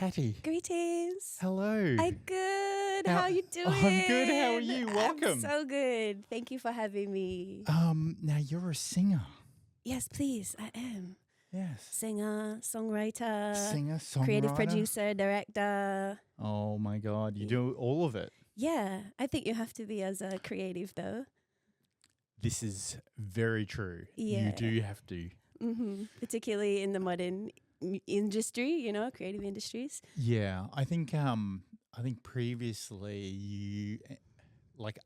Katty. Greetings. Hello. I'm good. How are you doing? I'm good. How are you? Welcome. I'm so good. Thank you for having me. Now you're a singer. Yes, please. I am. Yes. Singer, songwriter, Songwriter. creative producer, director. Oh my God. You do all of it. Yeah. I think you have to be as a creative though. This is very true. Yeah. You do have to. Particularly in the modern industry, creative industries. Yeah. I think previously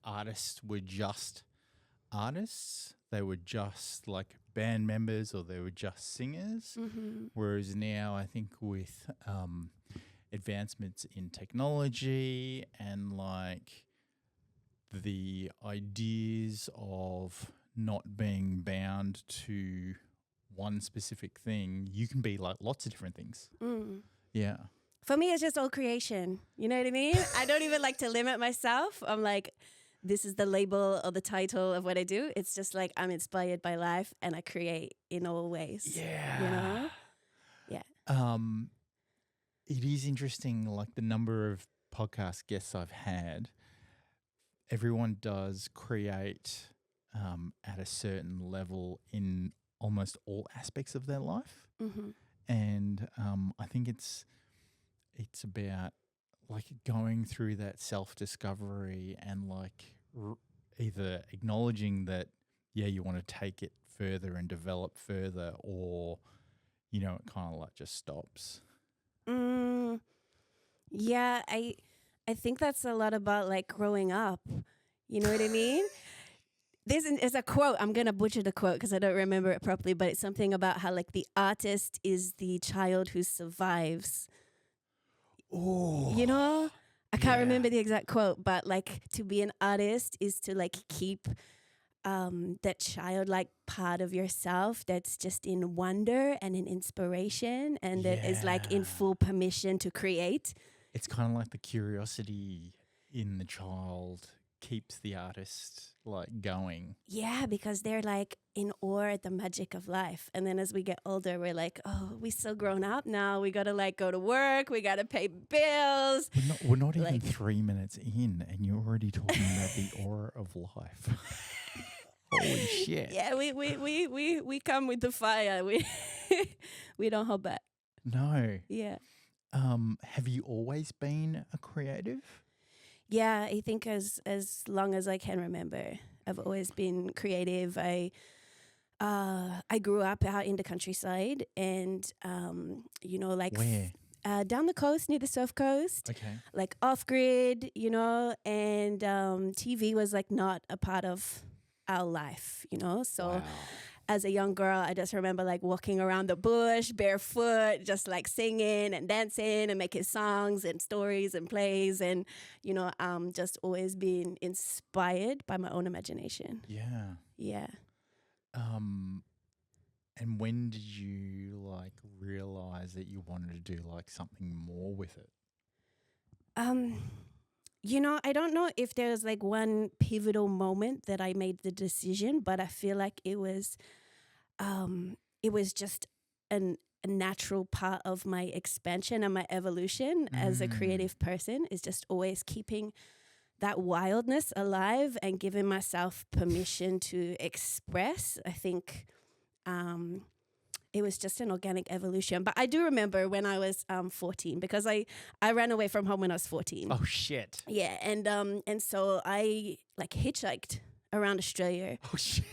artists were just artists. They were just like band members or they were just singers. Whereas now I think with advancements in technology and like the ideas of not being bound to one specific thing, you can be like lots of different things. Yeah. For me, it's just all creation. You know what I mean? I don't even like to limit myself. I'm like, this is the label or the title of what I do. It's just like I'm inspired by life and I create in all ways. Yeah. Yeah. It is interesting, like the number of podcast guests I've had, everyone does create at a certain level in almost all aspects of their life. And I think it's about like going through that self-discovery and like either acknowledging that, you want to take it further and develop further, or, it kind of like just stops. Yeah, I think that's a lot about like growing up. You know what I mean? There's a quote. I'm going to butcher the quote because I don't remember it properly, but it's something about how like the artist is the child who survives. Oh. I can't remember the exact quote, but like to be an artist is to like keep that childlike part of yourself that's just in wonder and in inspiration and that is like in full permission to create. It's kind of like the curiosity in the child keeps the artist like going. Yeah, because they're like in awe at the magic of life. And then as we get older, we're like, oh, we're so grown up now. We got to like go to work. We got to pay bills. We're not even 3 minutes in and you're already talking about the aura of life. Holy shit. Yeah, we come with the fire. We don't hold back. No. Yeah. Have you always been a creative? Yeah, I think as long as I can remember, I've always been creative. I grew up out in the countryside, and Where? Down the coast near the Surf Coast. Okay. Like off grid, and TV was like not a part of our life, So. Wow. As a young girl, I just remember like walking around the bush barefoot, just like singing and dancing and making songs and stories and plays and, just always being inspired by my own imagination. Yeah. Yeah. And when did you like realize that you wanted to do like something more with it? I don't know if there's like one pivotal moment that I made the decision, but I feel like it was just a natural part of my expansion and my evolution as a creative person is just always keeping that wildness alive and giving myself permission to express. I think it was just an organic evolution. But I do remember when I was 14, because I ran away from home when I was 14. Oh, shit. Yeah, and so I like hitchhiked around Australia. Oh, shit.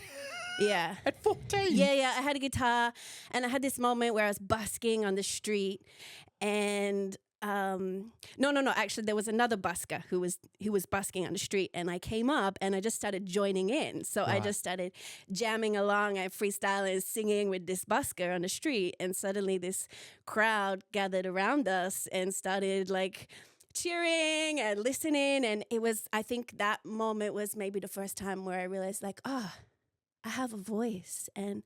Yeah. At 14? Yeah. I had a guitar, and I had this moment where I was busking on the street, and no. Actually, there was another busker who was busking on the street, and I came up and I just started joining in. So I just started jamming along and freestyling, singing with this busker on the street, and suddenly this crowd gathered around us and started like cheering and listening. And I think that moment was maybe the first time where I realized like, I have a voice and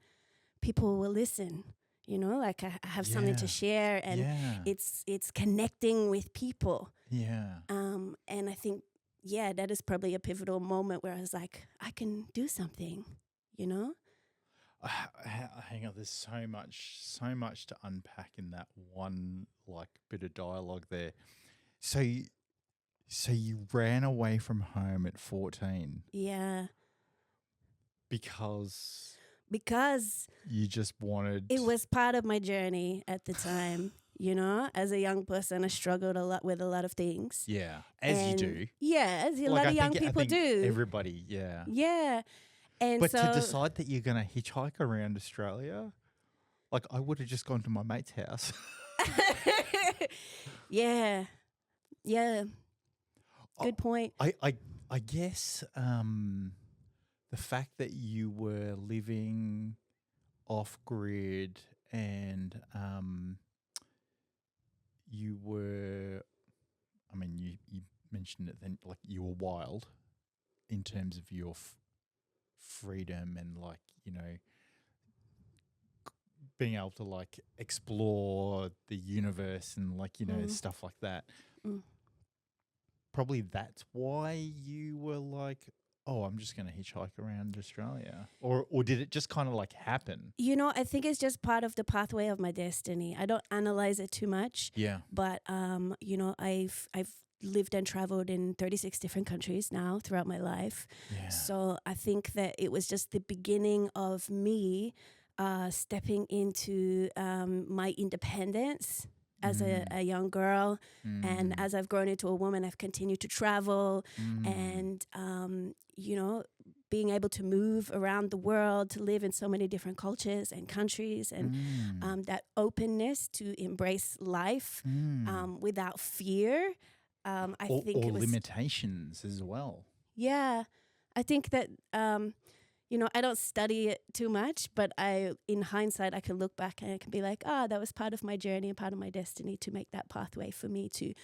people will listen, like I have something to share, and it's connecting with people. Yeah. And I think, that is probably a pivotal moment where I was like, I can do something, hang on, there's so much to unpack in that one like bit of dialogue there. So you ran away from home at 14 Yeah. because Because you just wanted. it was part of my journey at the time. You know, as a young person, I struggled a lot with a lot of things. Yeah, as you do. Yeah, as a Like, lot of young I people think do. everybody, yeah. Yeah. And But so to decide that you're going to hitchhike around Australia, like I would have just gone to my mate's house. yeah. Yeah. Good point. I guess the fact that you were living off grid and you were, I mean, you mentioned it then, like you were wild in terms of your freedom and like, you know, being able to like explore the universe and like, you know, stuff like that. Mm. Probably that's why you were like, oh, I'm just going to hitchhike around Australia. Or did it just kind of like happen? You know, I think it's just part of the pathway of my destiny. I don't analyze it too much. Yeah. But you know, I've lived and traveled in 36 different countries now throughout my life. Yeah. So I think that it was just the beginning of me stepping into my independence as a young girl. And as I've grown into a woman, I've continued to travel and, you know, being able to move around the world, to live in so many different cultures and countries, and that openness to embrace life without fear. I think it was limitations as well. Yeah, I think that you know, I don't study it too much, but in hindsight, I can look back and I can be like, that was part of my journey and part of my destiny to make that pathway for me to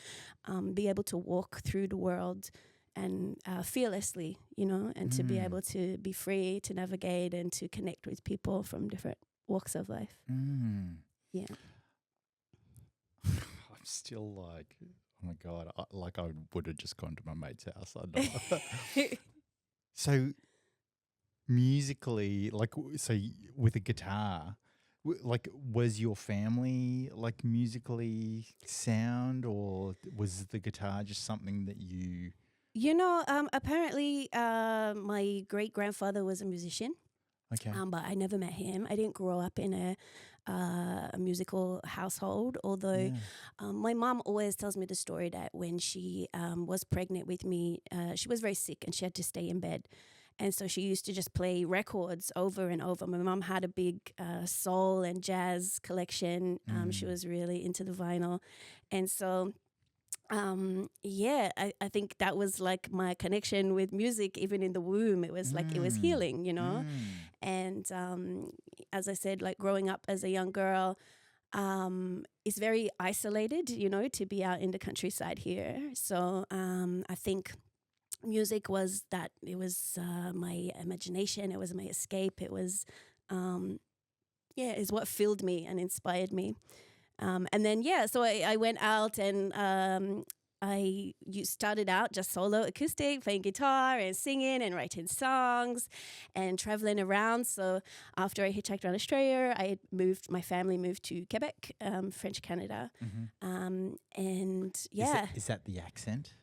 be able to walk through the world and fearlessly, you know, and to be able to be free, to navigate and to connect with people from different walks of life. Yeah. I'm still like, oh my God, I would have just gone to my mate's house. I know. So musically, like, with a guitar, like, was your family like musically sound, or was the guitar just something that you? You know, apparently my great-grandfather was a musician. Okay. But I never met him. I didn't grow up in a musical household, although my mom always tells me the story that when she was pregnant with me, she was very sick and she had to stay in bed. And so she used to just play records over and over. My mom had a big soul and jazz collection. She was really into the vinyl. And so I think that was like my connection with music. Even in the womb, it was like it was healing, you know. And as I said, like growing up as a young girl, it's very isolated, you know, to be out in the countryside here. So I think music was that. It was my imagination. It was my escape. It was is what filled me and inspired me. And then, so I went out and you started out just solo acoustic, playing guitar and singing and writing songs and traveling around. So after I hitchhiked around Australia, my family moved to Quebec, French Canada. And yeah. Is that the accent?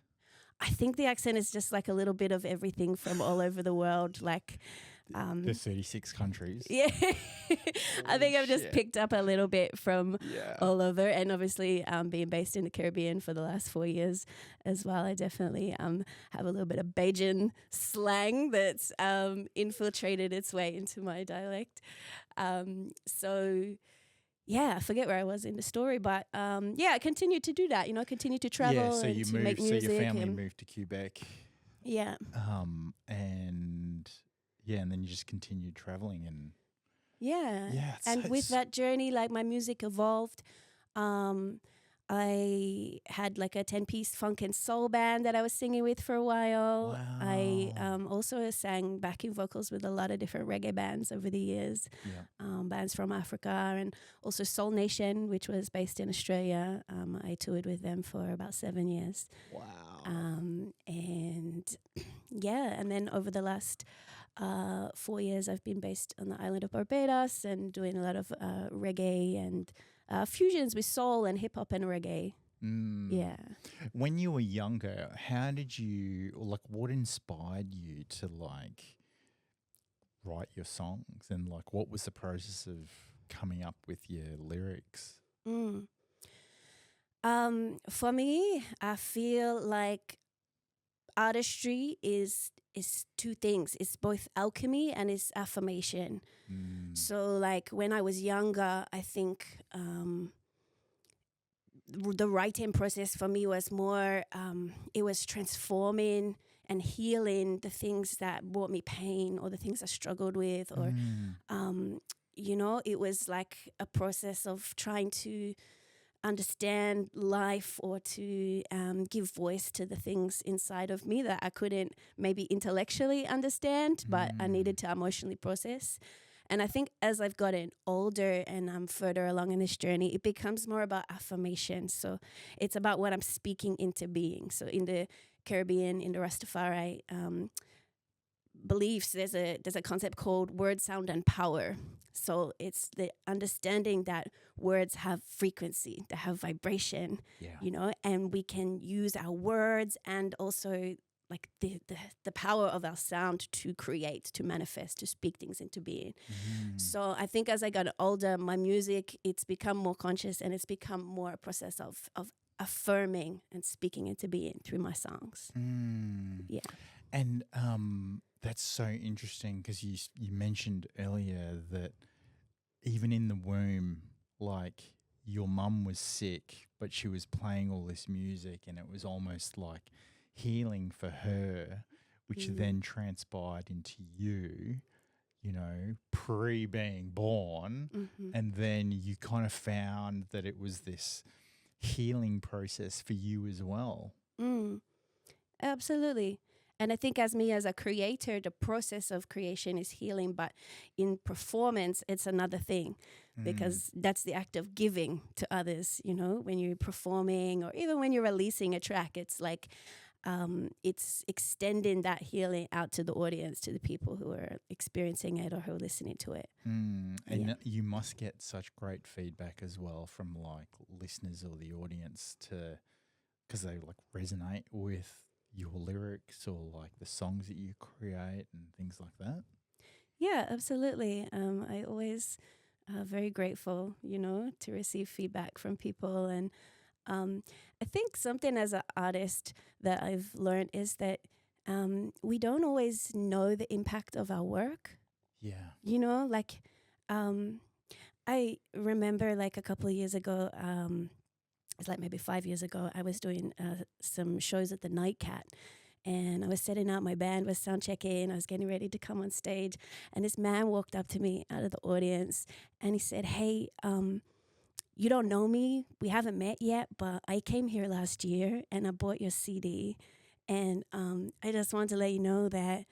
I think the accent is just like a little bit of everything from all over the world, like the 36 countries. Yeah. I think I've just picked up a little bit from all over, and obviously being based in the Caribbean for the last 4 years as well, I definitely have a little bit of Bajan slang that's infiltrated its way into my dialect. I forget where I was in the story, but I continued to do that, you know, continued to travel so and to make music. So your family moved to Quebec. Yeah. And then you just continued traveling and and with that journey, like my music evolved. I had like a 10-piece funk and soul band that I was singing with for a while. Wow. I also sang backing vocals with a lot of different reggae bands over the years, bands from Africa, and also Soul Nation, which was based in Australia. I toured with them for about 7 years. Wow. And then over the last 4 years I've been based on the island of Barbados and doing a lot of reggae and fusions with soul and hip hop and reggae. Yeah. When you were younger, how did you, like, what inspired you to, like, write your songs? And, like, what was the process of coming up with your lyrics? For me, I feel like artistry is two things. It's both alchemy and it's affirmation. So like when I was younger, I think the writing process for me was more, it was transforming and healing the things that brought me pain or the things I struggled with, or, you know, it was like a process of trying to understand life or to give voice to the things inside of me that I couldn't maybe intellectually understand, but I needed to emotionally process. And I think as I've gotten older and I'm further along in this journey, it becomes more about affirmation. So it's about what I'm speaking into being. So in the Caribbean, in the Rastafari beliefs, there's a concept called word, sound, and power. So it's the understanding that words have frequency, they have vibration, you know, and we can use our words and also like the power of our sound to create, to manifest, to speak things into being. So I think as I got older, my music, it's become more conscious and it's become more a process of affirming and speaking into being through my songs. Yeah. And that's so interesting because you mentioned earlier that even in the womb, like your mum was sick, but she was playing all this music and it was almost like healing for her, which then transpired into you, you know, pre-being born. And then you kind of found that it was this healing process for you as well. Absolutely. And I think as a creator, the process of creation is healing, but in performance, it's another thing because that's the act of giving to others, you know, when you're performing or even when you're releasing a track, it's like it's extending that healing out to the audience, to the people who are experiencing it or who are listening to it. And you must get such great feedback as well from like listeners or the audience because they like resonate with your lyrics or like the songs that you create and things like that? Yeah, absolutely. I always very grateful, you know, to receive feedback from people. And I think something as an artist that I've learned is that we don't always know the impact of our work. Yeah. You know, like I remember like a couple of years ago, it's like maybe 5 years ago, I was doing some shows at the Nightcat. And I was setting up, my band was sound checking, I was getting ready to come on stage. And this man walked up to me out of the audience and he said, "Hey, you don't know me, we haven't met yet, but I came here last year and I bought your CD. And I just wanted to let you know that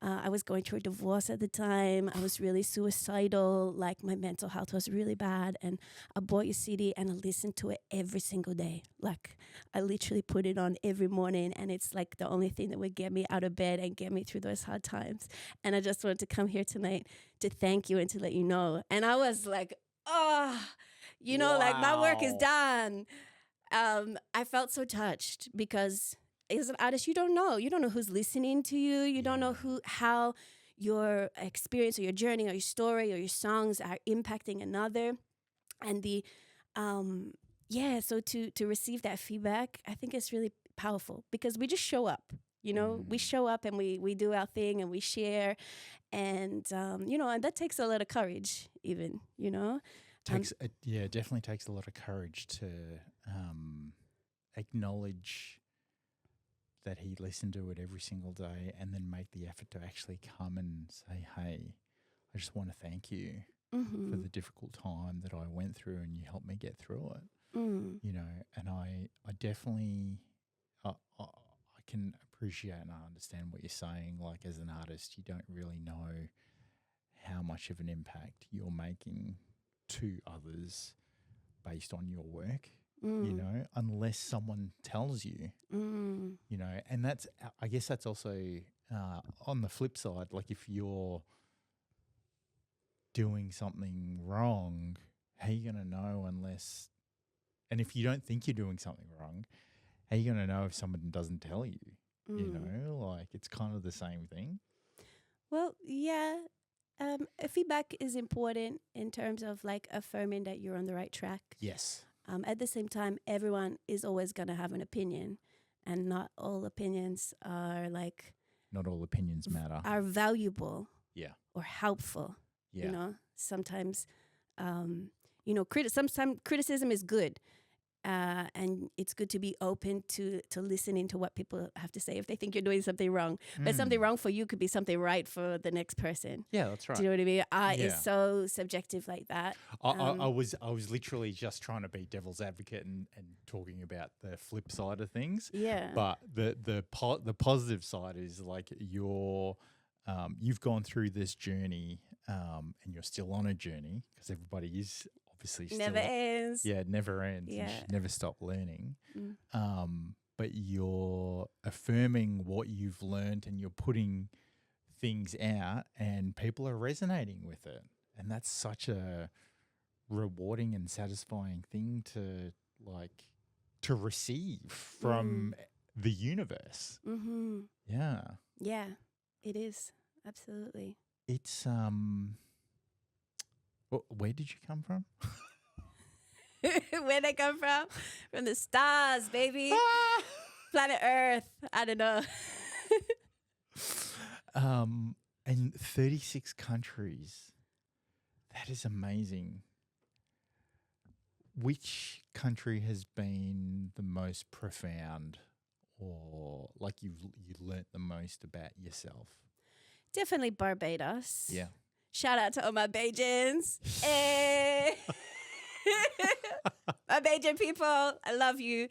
I was going through a divorce at the time. I was really suicidal, like my mental health was really bad. And I bought your CD and I listened to it every single day. Like I literally put it on every morning and it's like the only thing that would get me out of bed and get me through those hard times. And I just wanted to come here tonight to thank you and to let you know." And I was like, oh, you know, like my work is done. I felt so touched because as an artist, you don't know who's listening to you. You don't know how your experience or your journey or your story or your songs are impacting another. And so to receive that feedback, I think it's really powerful because we just show up. You know, we show up and we do our thing and we share. And, you know, and that takes a lot of courage even, you know. It definitely takes a lot of courage to acknowledge that he listened to it every single day and then make the effort to actually come and say, "Hey, I just want to thank you for the difficult time that I went through and you helped me get through it." You know, and I definitely I can appreciate and I understand what you're saying. Like as an artist, you don't really know how much of an impact you're making to others based on your work, you know, unless someone tells you, you know, and I guess that's also on the flip side, like if you're doing something wrong, how are you going to know unless, and if you don't think you're doing something wrong, how are you going to know if someone doesn't tell you? You know, like it's kind of the same thing. Well, yeah. Feedback is important in terms of like affirming that you're on the right track. Yes. At the same time, everyone is always going to have an opinion, and not all opinions are like Not all opinions matter. are valuable. Yeah. Or helpful. Yeah. You know, sometimes, you know, some criticism is good. And it's good to be open to listening to what people have to say if they think you're doing something wrong. But something wrong for you could be something right for the next person. Yeah, that's right. Do you know what I mean? It's so subjective like that. I was literally just trying to be devil's advocate and talking about the flip side of things. Yeah. But the positive side is like you've gone through this journey and you're still on a journey because everybody is obviously still never ends. Yeah, it never ends. Yeah. You should never stop learning. But you're affirming what you've learned and you're putting things out and people are resonating with it. And that's such a rewarding and satisfying thing to receive from the universe. Mm-hmm. Yeah. Yeah, it is. Absolutely. It's where did you come from? Where'd I come from? From the stars, baby. Planet Earth. I don't know. And 36 countries. That is amazing. Which country has been the most profound or like you learnt the most about yourself? Definitely Barbados. Yeah. Shout out to all my Bajans. Hey. My Bajan people, I love you.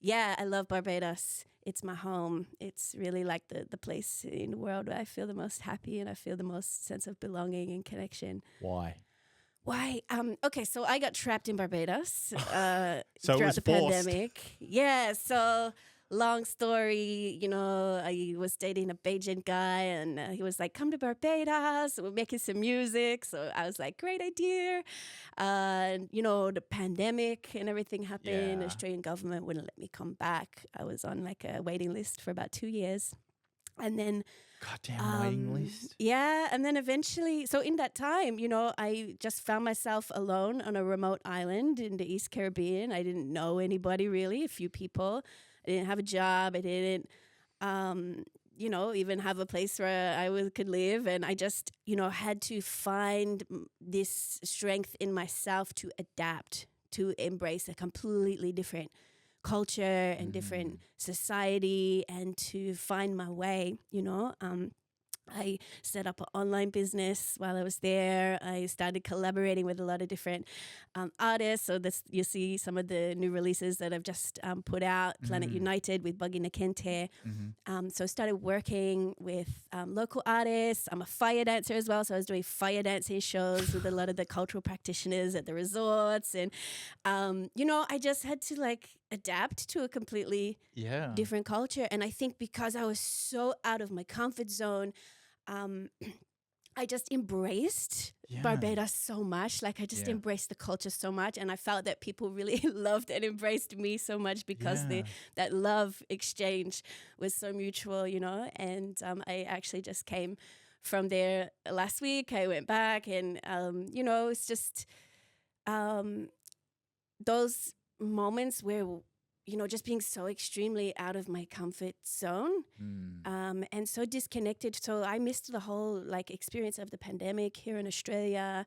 Yeah, I love Barbados. It's my home. It's really like the place in the world where I feel the most happy and I feel the most sense of belonging and connection. Why? Okay, so I got trapped in Barbados So throughout the forced. pandemic. Yeah, so long story, you know, I was dating a Bajan guy and he was like, come to Barbados, we're making some music. So I was like, great idea. You know, the pandemic and everything happened. The Australian government wouldn't let me come back. I was on like a waiting list for about 2 years. And then Goddamn waiting list. yeah, and then eventually, so in that time, you know, I just found myself alone on a remote island in the East Caribbean. I didn't know anybody really, a few people. I didn't have a job. I didn't, you know, even have a place where I could live. And I just, you know, had to find this strength in myself to adapt, to embrace a completely different culture and different society and to find my way, you know. I set up an online business while I was there. I started collaborating with a lot of different artists. So this, you see some of the new releases that I've just put out, Planet United with Buggy Nakente. So I started working with local artists. I'm a fire dancer as well. So I was doing fire dancing shows with a lot of the cultural practitioners at the resorts. And, you know, I just had to like adapt to a completely different culture. And I think because I was so out of my comfort zone, I just embraced Barbados so much. Like I just embraced the culture so much. And I felt that people really loved and embraced me so much because that love exchange was so mutual, you know. And I actually just came from there last week. I went back and, you know, it's just those moments where, you know, just being so extremely out of my comfort zone and so disconnected. So I missed the whole like experience of the pandemic here in Australia.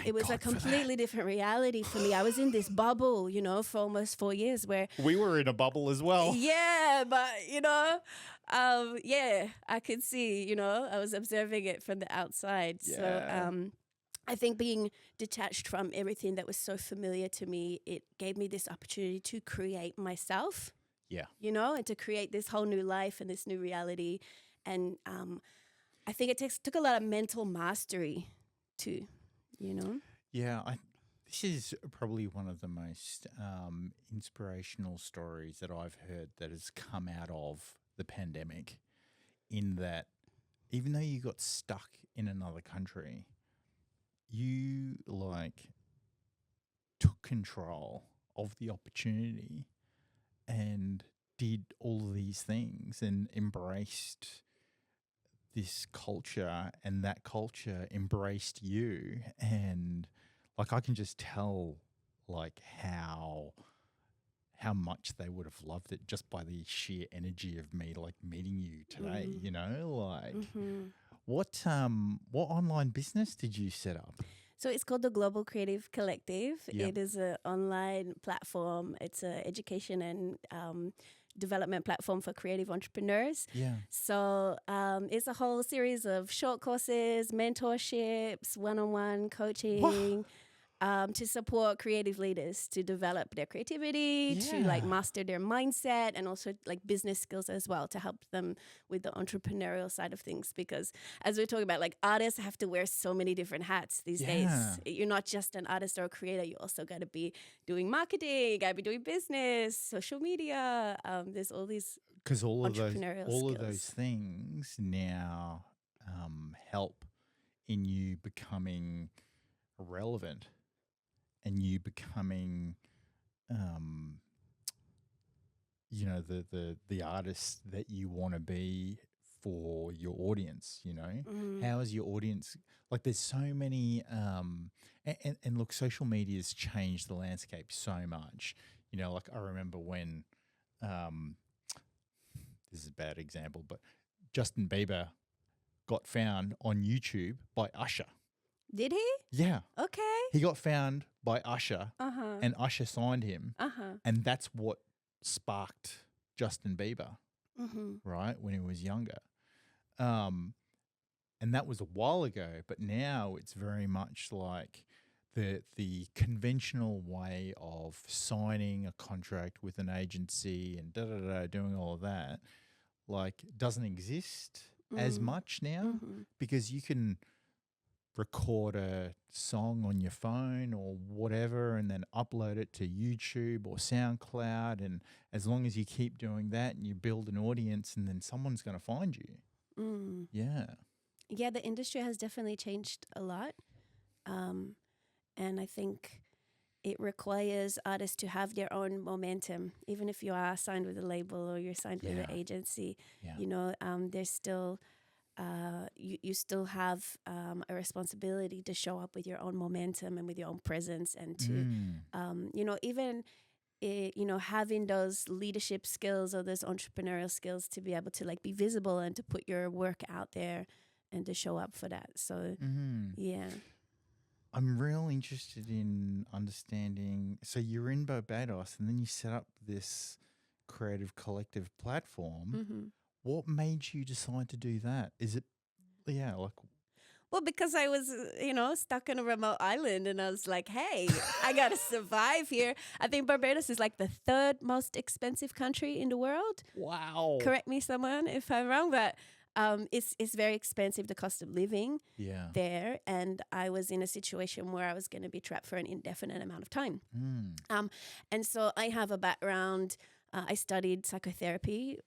It was a completely different reality for me. I was in this bubble, you know, for almost 4 years where we were in a bubble as well. Yeah, but, you know, I could see, you know, I was observing it from the outside. Yeah. So I think being detached from everything that was so familiar to me, it gave me this opportunity to create myself. Yeah. You know, and to create this whole new life and this new reality. And I think it took a lot of mental mastery too, you know? Yeah, this is probably one of the most inspirational stories that I've heard that has come out of the pandemic. in that even though you got stuck in another country, you like took control of the opportunity and did all of these things and embraced this culture, and that culture embraced you. And like I can just tell like how much they would have loved it just by the sheer energy of me like meeting you today, you know? Like what online business did you set up? So it's called the Global Creative Collective. Yep. It is an online platform. It's an education and development platform for creative entrepreneurs. Yeah. So it's a whole series of short courses, mentorships, one-on-one coaching. To support creative leaders to develop their creativity, to like master their mindset, and also like business skills as well to help them with the entrepreneurial side of things. Because as we're talking about, like artists have to wear so many different hats these days. You're not just an artist or a creator. You also got to be doing marketing, you got to be doing business, social media. There's all these because all of skills. those things now help in you becoming relevant and you becoming you know the artist that you want to be for your audience, you know. How is your audience like? There's so many and look, social media has changed the landscape so much, you know. Like I remember when this is a bad example, but Justin Bieber got found on YouTube by Usher. Did he? Yeah. Okay. He got found by Usher and Usher signed him. And that's what sparked Justin Bieber, right, when he was younger. And that was a while ago, but now it's very much like the conventional way of signing a contract with an agency and doing all of that, like doesn't exist as much now because you can record a song on your phone or whatever and then upload it to YouTube or SoundCloud, and as long as you keep doing that and you build an audience, and then someone's going to find you. Yeah, the industry has definitely changed a lot, and I think it requires artists to have their own momentum, even if you are signed with a label or you're signed with an agency. You know, there's still you still have a responsibility to show up with your own momentum and with your own presence, and to you know, even you know, having those leadership skills or those entrepreneurial skills to be able to like be visible and to put your work out there and to show up for that. So yeah, I'm real interested in understanding. So you're in Barbados and then you set up this creative collective platform. What made you decide to do that? Is it, like... Well, because I was, you know, stuck on a remote island and I was like, hey, I got to survive here. I think Barbados is like the third most expensive country in the world. Wow. Correct me, someone, if I'm wrong, but it's very expensive, the cost of living there. And I was in a situation where I was going to be trapped for an indefinite amount of time. And so I have a background. I studied psychotherapy.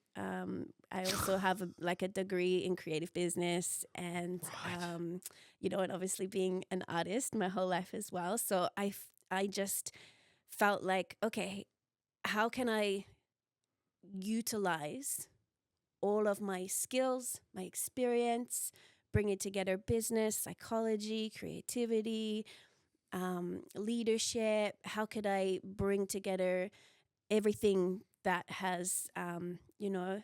I also have a degree in creative business, and you know, and obviously being an artist my whole life as well. So I just felt like, okay, how can I utilize all of my skills, my experience, bring it together: business, psychology, creativity, leadership. How could I bring together everything that has, you know,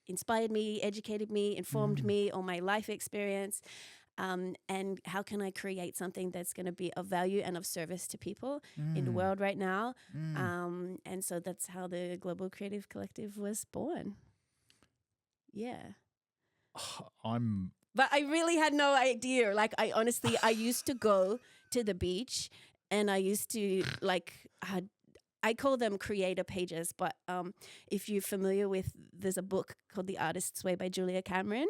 inspired me, educated me, informed me, all my life experience, and how can I create something that's going to be of value and of service to people in the world right now? And so that's how the Global Creative Collective was born. Yeah. But I really had no idea. Like, I used to go to the beach and I used to I call them creator pages, but if you're familiar with, there's a book called The Artist's Way by Julia Cameron.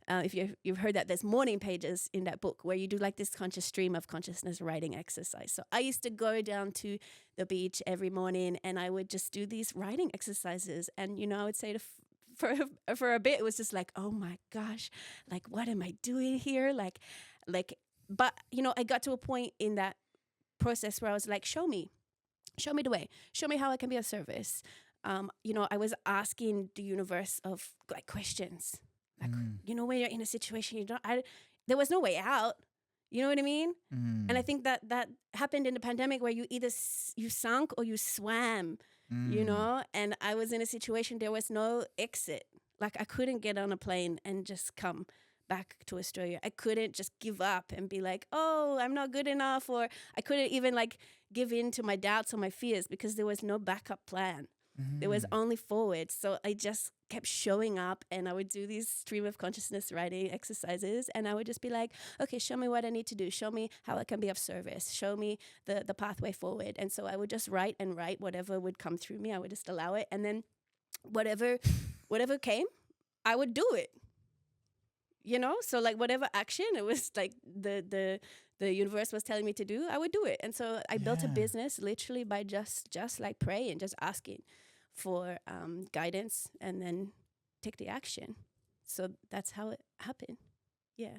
If you've heard that, there's morning pages in that book where you do like this conscious stream of consciousness writing exercise. So I used to go down to the beach every morning and I would just do these writing exercises. And, you know, I would say to for a bit, it was just like, oh my gosh, like what am I doing here? Like, but I got to a point in that process where I was like, show me the way, show me how I can be of service. I was asking the universe of like questions, like when you're in a situation there was no way out. You know what I mean? And I think that happened in the pandemic where you either you sunk or you swam. And I was in a situation, there was no exit. Like I couldn't get on a plane and just come back to Australia. I couldn't just give up and be like, oh, I'm not good enough. Or I couldn't even like give in to my doubts or my fears because there was no backup plan. There was only forward. So I just kept showing up, and I would do these stream of consciousness writing exercises, and I would just be like, okay, show me what I need to do. Show me how I can be of service. Show me the pathway forward. And so I would just write whatever would come through me. I would just allow it. And then whatever came, I would do it. So like whatever action, it was like the universe was telling me to do, I would do it. And so I built a business literally by just like praying, just asking for guidance, and then take the action. So that's how it happened. Yeah.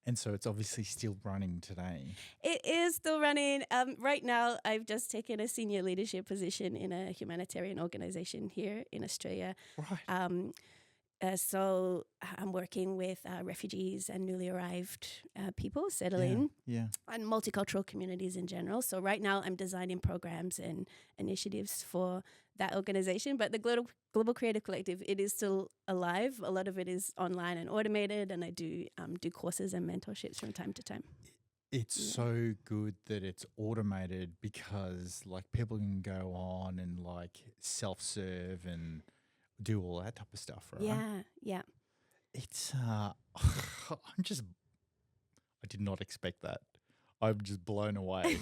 And so it's obviously still running today. It is still running. Right now, I've just taken a senior leadership position in a humanitarian organization here in Australia. Right. So I'm working with refugees and newly arrived people settling and multicultural communities in general. So right now I'm designing programs and initiatives for that organization. But the Global Creative Collective, it is still alive. A lot of it is online and automated, and I do courses and mentorships from time to time. It's so good that it's automated, because like people can go on and like self-serve and do all that type of stuff, right? Yeah. It's I did not expect that. I'm just blown away.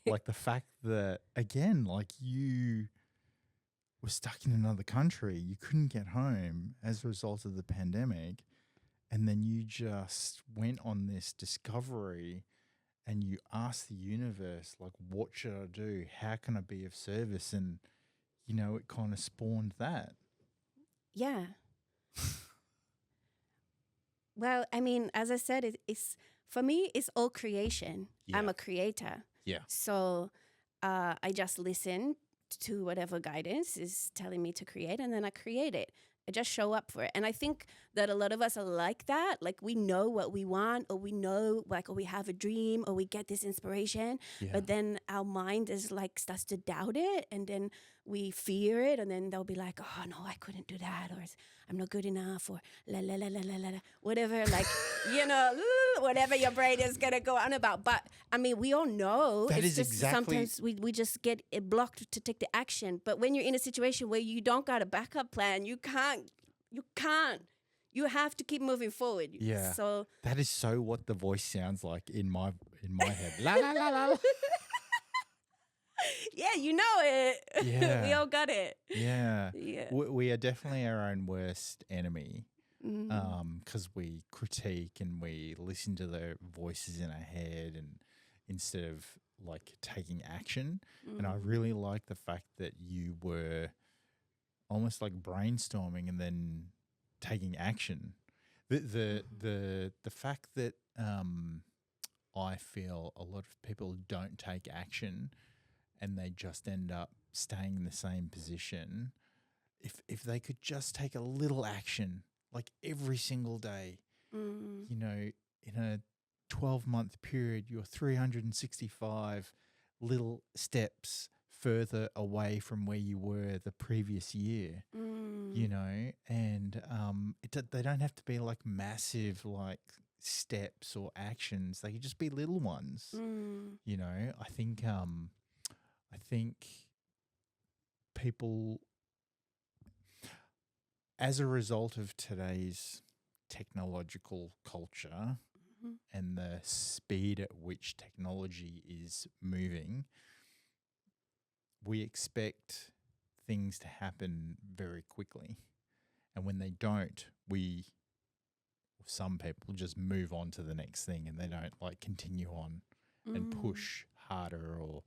Like the fact that, again, like you were stuck in another country, you couldn't get home as a result of the pandemic, and then you just went on this discovery and you asked the universe, like, what should I do? How can I be of service? And, it kind of spawned that. Yeah. Well, I mean, as I said, it's for me, it's all creation. Yeah. I'm a creator. Yeah. So I just listen to whatever guidance is telling me to create, and then I create it. I just show up for it. And I think that a lot of us are like that. Like we know what we want, or we know, like, or we have a dream, or we get this inspiration, but then our mind is like starts to doubt it, and then we fear it, and then they'll be like, oh no, I couldn't do that, or I'm not good enough, or la la la la la la, whatever, like, whatever your brain is gonna go on about. But I mean, we all know that it's is just exactly. Sometimes we just get it blocked to take the action. But when you're in a situation where you don't got a backup plan, you can't. You have to keep moving forward. Yeah. So that is so what the voice sounds like in my head. La la la la. Yeah, you know it. Yeah. We all got it. Yeah. Yeah. We are definitely our own worst enemy, Mm. because we critique and we listen to the voices in our head, and instead of like taking action. And I really like the fact that you were almost like brainstorming and then taking action. The fact that I feel a lot of people don't take action and they just end up staying in the same position. If they could just take a little action, like every single day, in a 12-month period, you're 365 little steps further away from where you were the previous year, and they don't have to be like massive like steps or actions. They could just be little ones. I think people, as a result of today's technological culture and the speed at which technology is moving, we expect things to happen very quickly. And when they don't, some people just move on to the next thing, and they don't like continue on and push harder, or,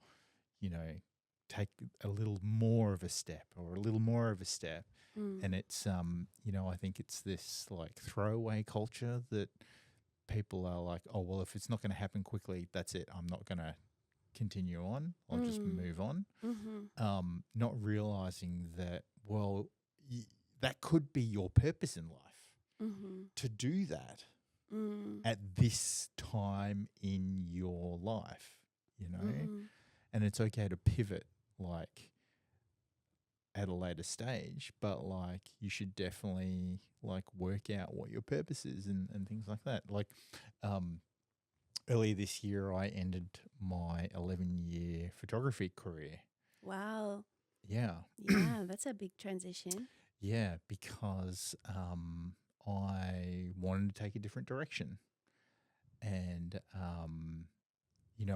take a little more of a step or a little more of a step. Mm. And it's, I think it's this like throwaway culture that people are like, oh, well, if it's not going to happen quickly, that's it. I'm not going to continue on. I'll just move on. Mm-hmm. Not realizing that, well, that could be your purpose in life Mm-hmm. to do that Mm. at this time in your life, Mm-hmm. and it's okay to pivot like at a later stage, but like you should definitely like work out what your purpose is and things like that. Like earlier this year, I ended my 11-year photography career. Wow. Yeah. Yeah, that's a big transition. Yeah, because I wanted to take a different direction. And,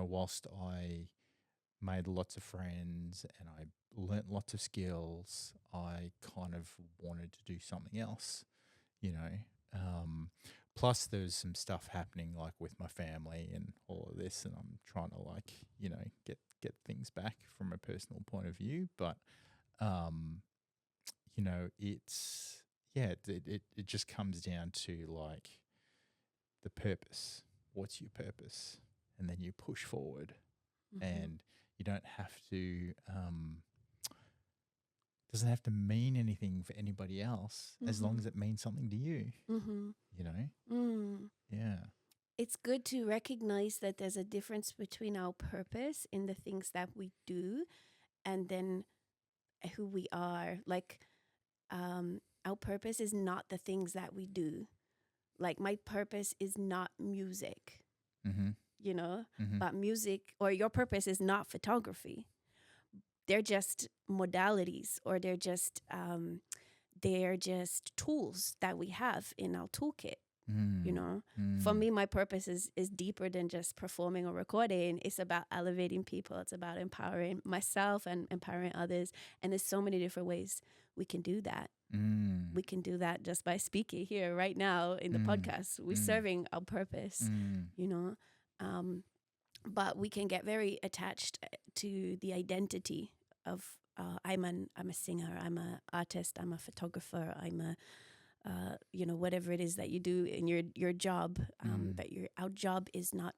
whilst I made lots of friends and I learnt lots of skills, I kind of wanted to do something else, you know. Plus, there was some stuff happening like with my family and all of this, and I'm trying to like, get things back from a personal point of view. But, it's it just comes down to like the purpose. What's your purpose? And then you push forward, Mm-hmm. and you don't have to. Doesn't have to mean anything for anybody else as long as it means something to you. Mm-hmm. You know. Mm. Yeah. It's good to recognize that there's a difference between our purpose in the things that we do and then who we are. Like, our purpose is not the things that we do. Like, my purpose is not music, Mm-hmm. Mm-hmm. but music, or your purpose is not photography. They're just modalities, or they're just tools that we have in our toolkit. For me, my purpose is deeper than just performing or recording. It's about elevating people. It's about empowering myself and empowering others. And there's so many different ways we can do that. We can do that just by speaking here right now in the podcast. We're serving our purpose, but we can get very attached to the identity of I'm a singer, I'm an artist, I'm a photographer, I'm a whatever it is that you do in your job, but our job is not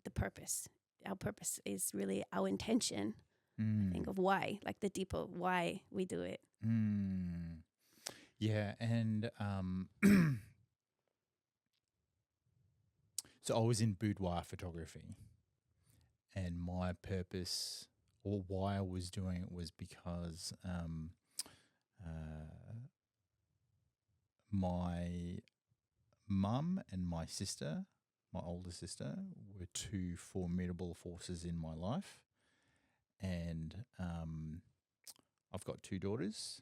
the purpose. Our purpose is really our intention, I think, of why, like the deeper why we do it. Yeah, and so I was in boudoir photography, and my purpose or why I was doing it was because my mum and my sister, my older sister, were two formidable forces in my life. And I've got two daughters,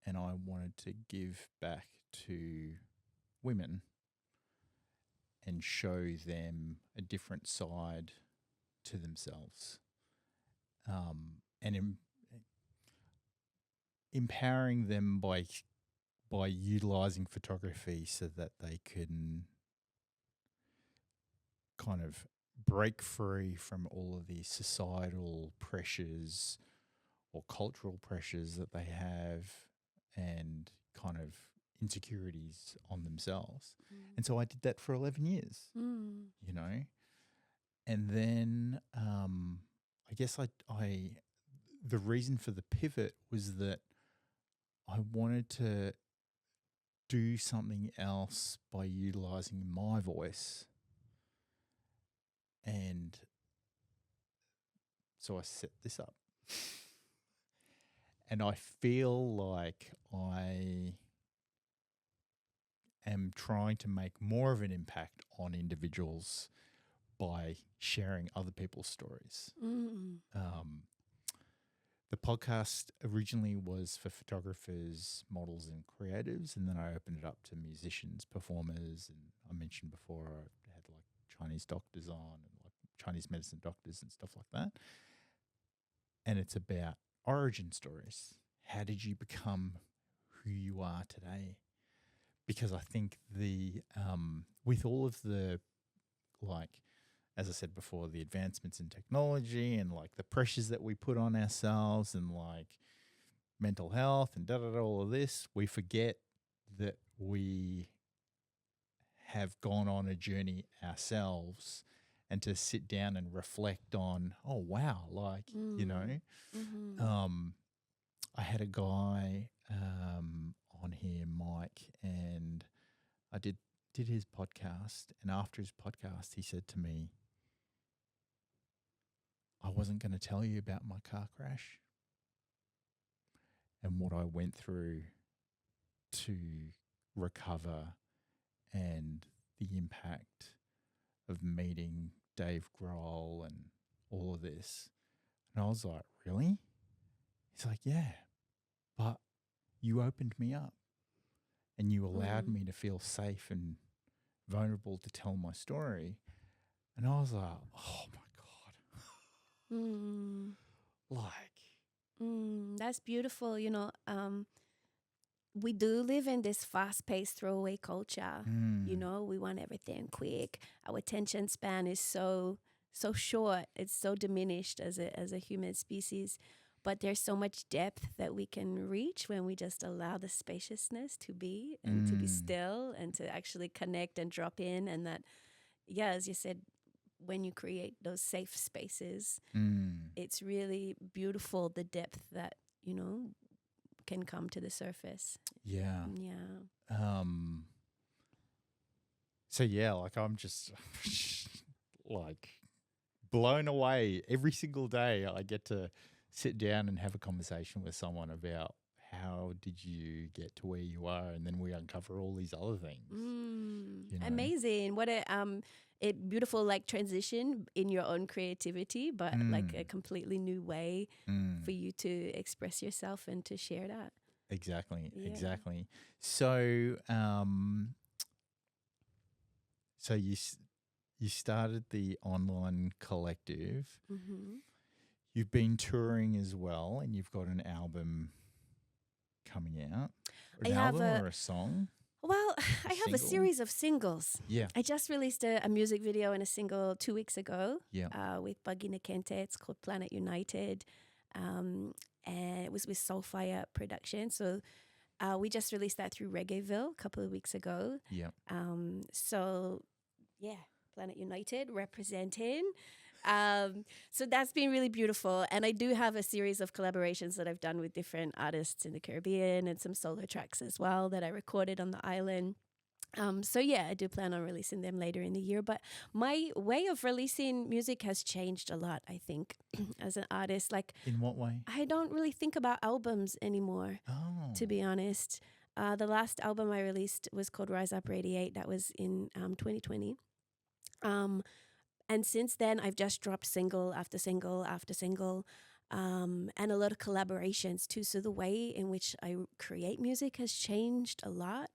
and I wanted to give back to women and show them a different side to themselves, and empowering them by utilizing photography so that they can kind of break free from all of these societal pressures or cultural pressures that they have and kind of insecurities on themselves. And so I did that for 11 years, and then I guess the reason for the pivot was that I wanted to do something else by utilizing my voice. And so I set this up. And I feel like I am trying to make more of an impact on individuals by sharing other people's stories. The podcast originally was for photographers, models, and creatives, and then I opened it up to musicians, performers, and I mentioned before I had like Chinese doctors on and like Chinese medicine doctors and stuff like that. And it's about origin stories. How did you become who you are today? Because I think with all of the like as I said before, the advancements in technology and like the pressures that we put on ourselves and like mental health and all of this, we forget that we have gone on a journey ourselves and to sit down and reflect on, oh, wow, like, you know, I had a guy on here, Mike, and I did his podcast, and after his podcast, he said to me, I wasn't going to tell you about my car crash and what I went through to recover and the impact of meeting Dave Grohl and all of this. And I was like, really? He's like, yeah, but you opened me up and you allowed me to feel safe and vulnerable to tell my story. And I was like, oh my God. That's beautiful. You know, we do live in this fast-paced throwaway culture. You know, we want everything quick. Our attention span is so short. It's so diminished as a human species. But there's so much depth that we can reach when we just allow the spaciousness to be and to be still and to actually connect and drop in. And that, yeah, as you said, when you create those safe spaces, it's really beautiful, the depth that, you know, can come to the surface. Yeah. Yeah. So yeah, like I'm just like blown away every single day. I get to sit down and have a conversation with someone about how did you get to where you are, and then we uncover all these other things. You know? Amazing! What a beautiful like transition in your own creativity, but like a completely new way for you to express yourself and to share that. Exactly. So, so you started the online collective. You've been touring as well, and you've got an album coming out. An album or a song? Well, I have a series of singles. Yeah. I just released a music video and a single 2 weeks ago. Yeah. With Buggy Nakente. It's called Planet United. And it was with Soulfire Production. So we just released that through Reggaeville a couple of weeks ago. Yeah. So yeah, Planet United representing. So that's been really beautiful. And I do have a series of collaborations that I've done with different artists in the Caribbean and some solo tracks as well that I recorded on the island. So yeah, I do plan on releasing them later in the year. But my way of releasing music has changed a lot, I think, as an artist. Like, in what way? I don't really think about albums anymore, to be honest. The last album I released was called Rise Up Radiate. That was in 2020. And since then, I've just dropped single after single after single, and a lot of collaborations too. So the way in which I create music has changed a lot.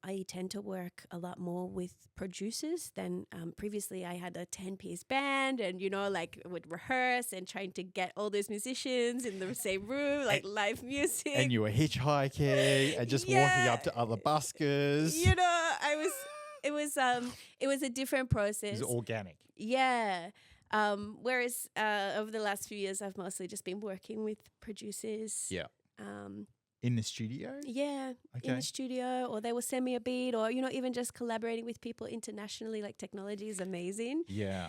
I tend to work a lot more with producers than previously. I had a 10-piece band and, you know, like would rehearse and trying to get all those musicians in the same room, like live music. And you were hitchhiking and just walking up to other buskers. You know, it was a different process. It was organic. Yeah. Whereas over the last few years, I've mostly just been working with producers. Yeah. In the studio? Yeah, in the studio, or they will send me a beat, or, you know, even just collaborating with people internationally. Like, technology is amazing. Yeah.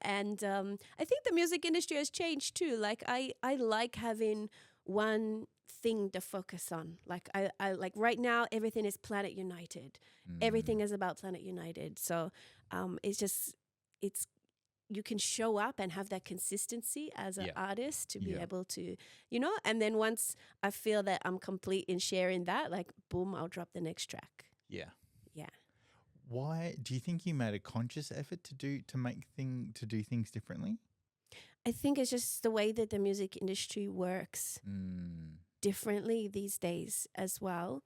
And I think the music industry has changed too. Like, I like having one thing to focus on. Like, I like right now, everything is Planet United. Everything is about Planet United. So it's you can show up and have that consistency as an artist to be able to, you know, and then once I feel that I'm complete in sharing that, like, boom, I'll drop the next track. Yeah. Yeah. Why do you think you made a conscious effort to do things differently? I think it's just the way that the music industry works differently these days as well,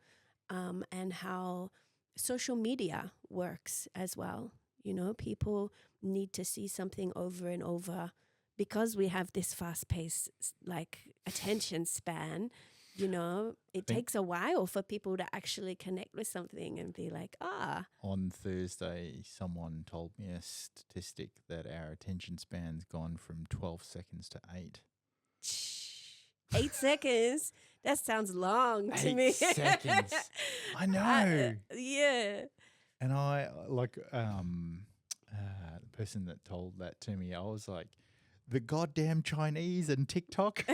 and how social media works as well. You know, people need to see something over and over because we have this fast-paced, like, attention span. You know, it think- takes a while for people to actually connect with something and be like, On Thursday, someone told me a statistic that our attention span's gone from 12 seconds to 8. 8 seconds. That sounds long to 8 me. seconds. I know. Yeah. And I, the person that told that to me, I was like, the goddamn Chinese and TikTok,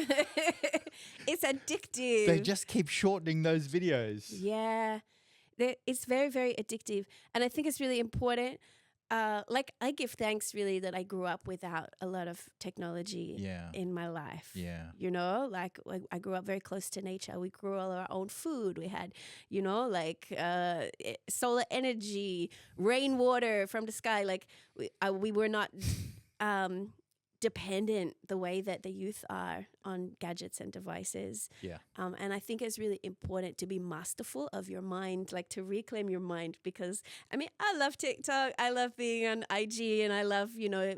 It's addictive. they just keep shortening those videos. Yeah. It's very, very addictive. And I think it's really important. Like, I give thanks really that I grew up without a lot of technology Yeah. in my life. Yeah. You know, like I grew up very close to nature. We grew all our own food. We had, you know, like solar energy, rainwater from the sky. Like we were not dependent the way that the youth are on gadgets and devices. Yeah. And I think it's really important to be masterful of your mind, like to reclaim your mind, because I mean, I love TikTok. I love being on IG, and I love, you know,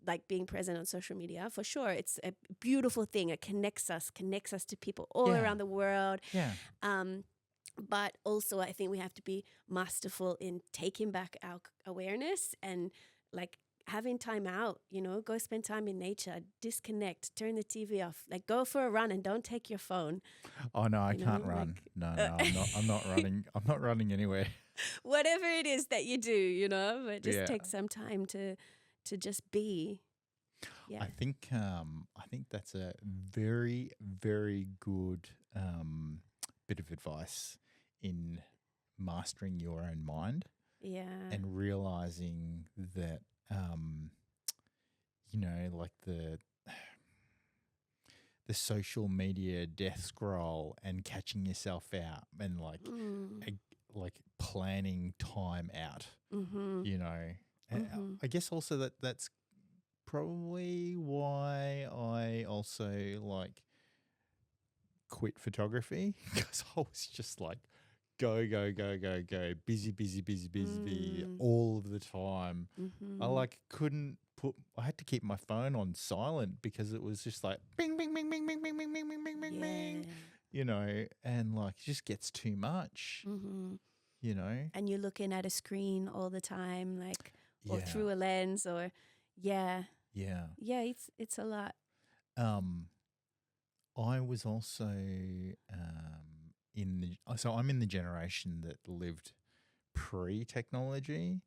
like being present on social media for sure. It's a beautiful thing. It connects us to people all Yeah. around the world. Yeah. But also I think we have to be masterful in taking back our awareness and like having time out, you know, go spend time in nature, disconnect, turn the TV off, like go for a run and don't take your phone. Oh no, I You can't know, run. like- No, I'm not running. I'm not running anywhere. Whatever it is that you do, you know, but just Yeah. take some time to just be. Yeah. I think that's a very, very good bit of advice in mastering your own mind Yeah. and realizing that you know, like the social media death scroll and catching yourself out and like like planning time out. Mm-hmm. You know, and I guess also that's probably why I also like quit photography, because I was just like go, busy all of the time. Mm-hmm. I like I had to keep my phone on silent because it was just like bing, bing, bing, bing, bing, bing, bing, bing, bing, bing, bing, bing, you know, and like it just gets too much, you know. And you're looking at a screen all the time, like, or Yeah. through a lens, or Yeah. it's a lot. I was also so I'm in the generation that lived pre-technology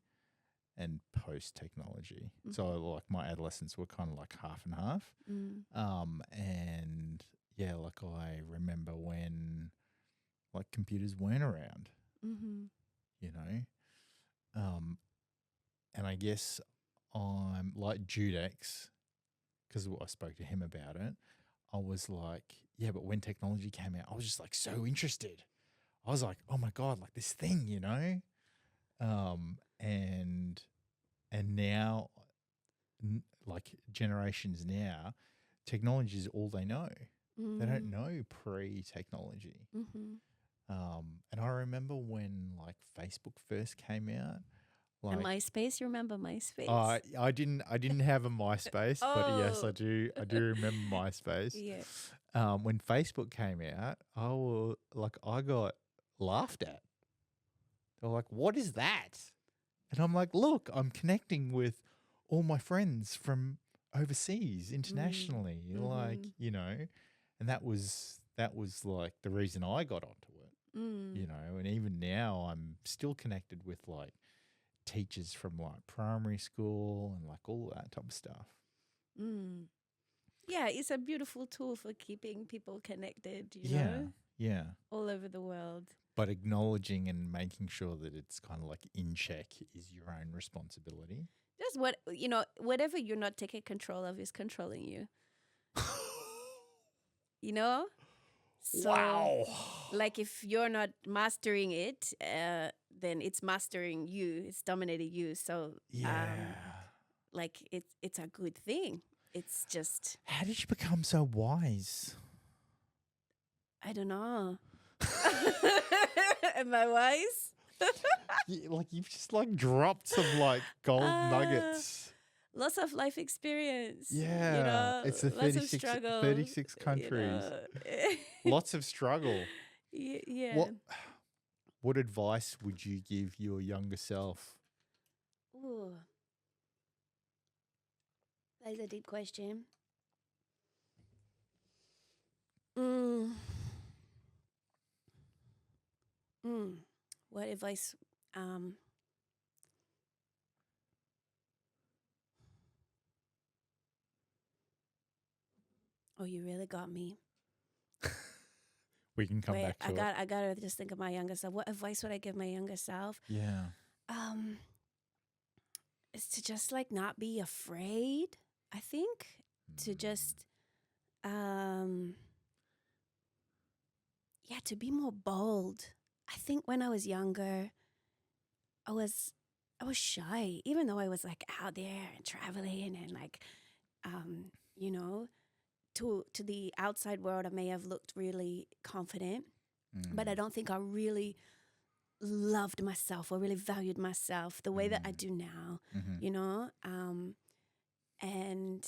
and post-technology. So like my adolescence were kind of like half and half. And yeah, like I remember when like computers weren't around, you know. And I guess I'm like Judex, because I spoke to him about it. I was like, yeah, but when technology came out, I was just like so interested. I was like, oh my God, like this thing, you know? And now, like generations now, technology is all they know. They don't know pre-technology. And I remember when like Facebook first came out. Like, And MySpace, you remember MySpace? I didn't have a MySpace, but yes, Oh. I do remember MySpace. Yeah. When Facebook came out, I got laughed at. They were like, "What is that?" And I'm like, "Look, I'm connecting with all my friends from overseas, internationally, like, you know." And that was like the reason I got onto it, you know. And even now, I'm still connected with like teachers from like primary school and like all that type of stuff. Yeah, it's a beautiful tool for keeping people connected, you Yeah, know, yeah. all over the world. But acknowledging and making sure that it's kind of like in check is your own responsibility. Just whatever you're not taking control of is controlling you. You know? So, Wow. like if you're not mastering it, then it's mastering you. It's dominating you. So, Yeah. like it's a good thing. It's just, How did you become so wise? I don't know. Am I wise? Like you've just like dropped some like gold nuggets. Lots of life experience. Yeah. You know, It's the lots of 36 struggle. 36 countries. You know. Lots of struggle. Yeah. What advice would you give your younger self? Ooh, that is a deep question. Mm. Mm. What advice? Um, oh, you really got me. We can come Wait, back to it. I gotta just think of my younger self. What advice would I give my younger self? Yeah. Um, is to just like not be afraid. I think to just yeah, to be more bold. I think when I was younger, I was shy, even though I was like out there and traveling and like you know, to the outside world I may have looked really confident, but I don't think I really loved myself or really valued myself the way that I do now, Mm-hmm. you know? And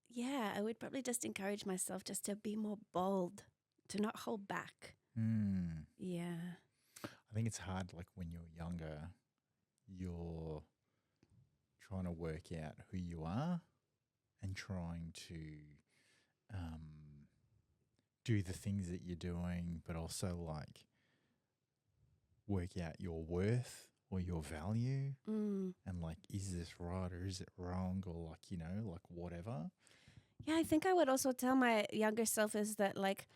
yeah, I would probably just encourage myself just to be more bold, to not hold back. Mm. Yeah. I think it's hard, like when you're younger, you're trying to work out who you are and trying to do the things that you're doing, but also like work out your worth or your value and like, is this right or is it wrong or like, like whatever. Yeah, I think I would also tell my younger self is that like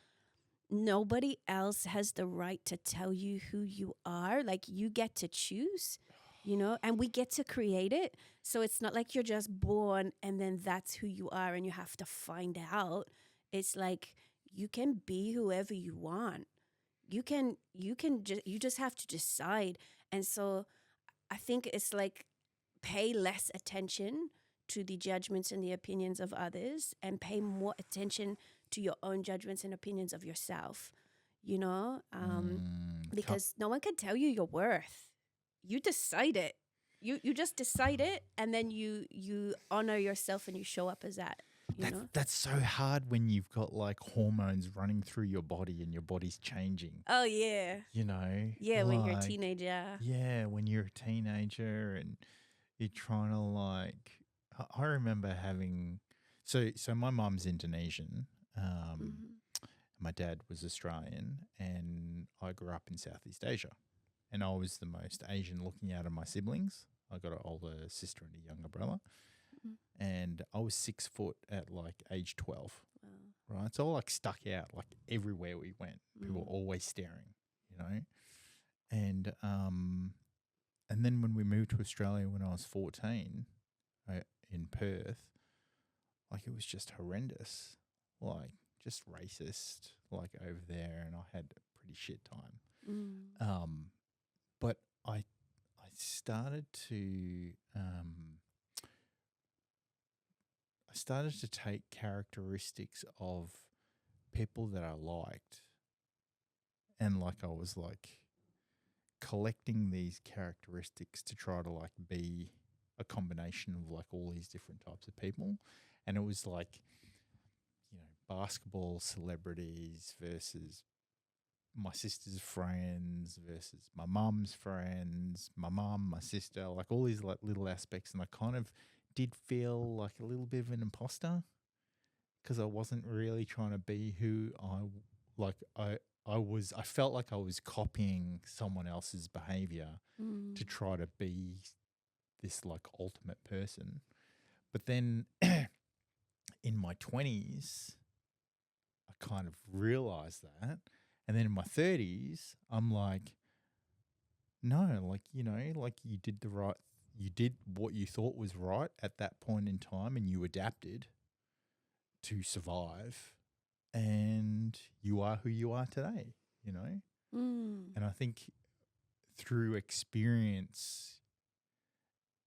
nobody else has the right to tell you who you are. Like you get to choose, and we get to create it. So it's not like you're just born and then that's who you are and you have to find out. It's like you can be whoever you want. You just have to decide. And so I think it's like pay less attention to the judgments and the opinions of others and pay more attention to your own judgments and opinions of yourself, because no one can tell you your worth. You decide it. You just decide it, and then you honor yourself and you show up as that. That's so hard when you've got like hormones running through your body and your body's changing. Oh yeah. Yeah, when you're a teenager. Yeah, when you're a teenager and you're trying to like. I remember having. So my mum's Indonesian. My dad was Australian, and I grew up in Southeast Asia. And I was the most Asian looking out of my siblings. I got an older sister and a younger brother. And I was 6 foot at like age 12. Wow. Right. So I like stuck out like everywhere we went. People were always staring, And then when we moved to Australia when I was 14 in Perth, like it was just horrendous. Like just racist, like over there, and I had a pretty shit time. But I started to take characteristics of people that I liked, and like I was like collecting these characteristics to try to like be a combination of like all these different types of people. And it was like, basketball celebrities versus my sister's friends versus my mum's friends, my mum, my sister, like all these like little aspects. And I kind of did feel like a little bit of an imposter because I wasn't really trying to be who I felt like I was copying someone else's behavior to try to be this like ultimate person. But then in my 20s, I kind of realized that. And then in my 30s, I'm like, no, like, like you did what you thought was right at that point in time and you adapted to survive and you are who you are today, And I think through experience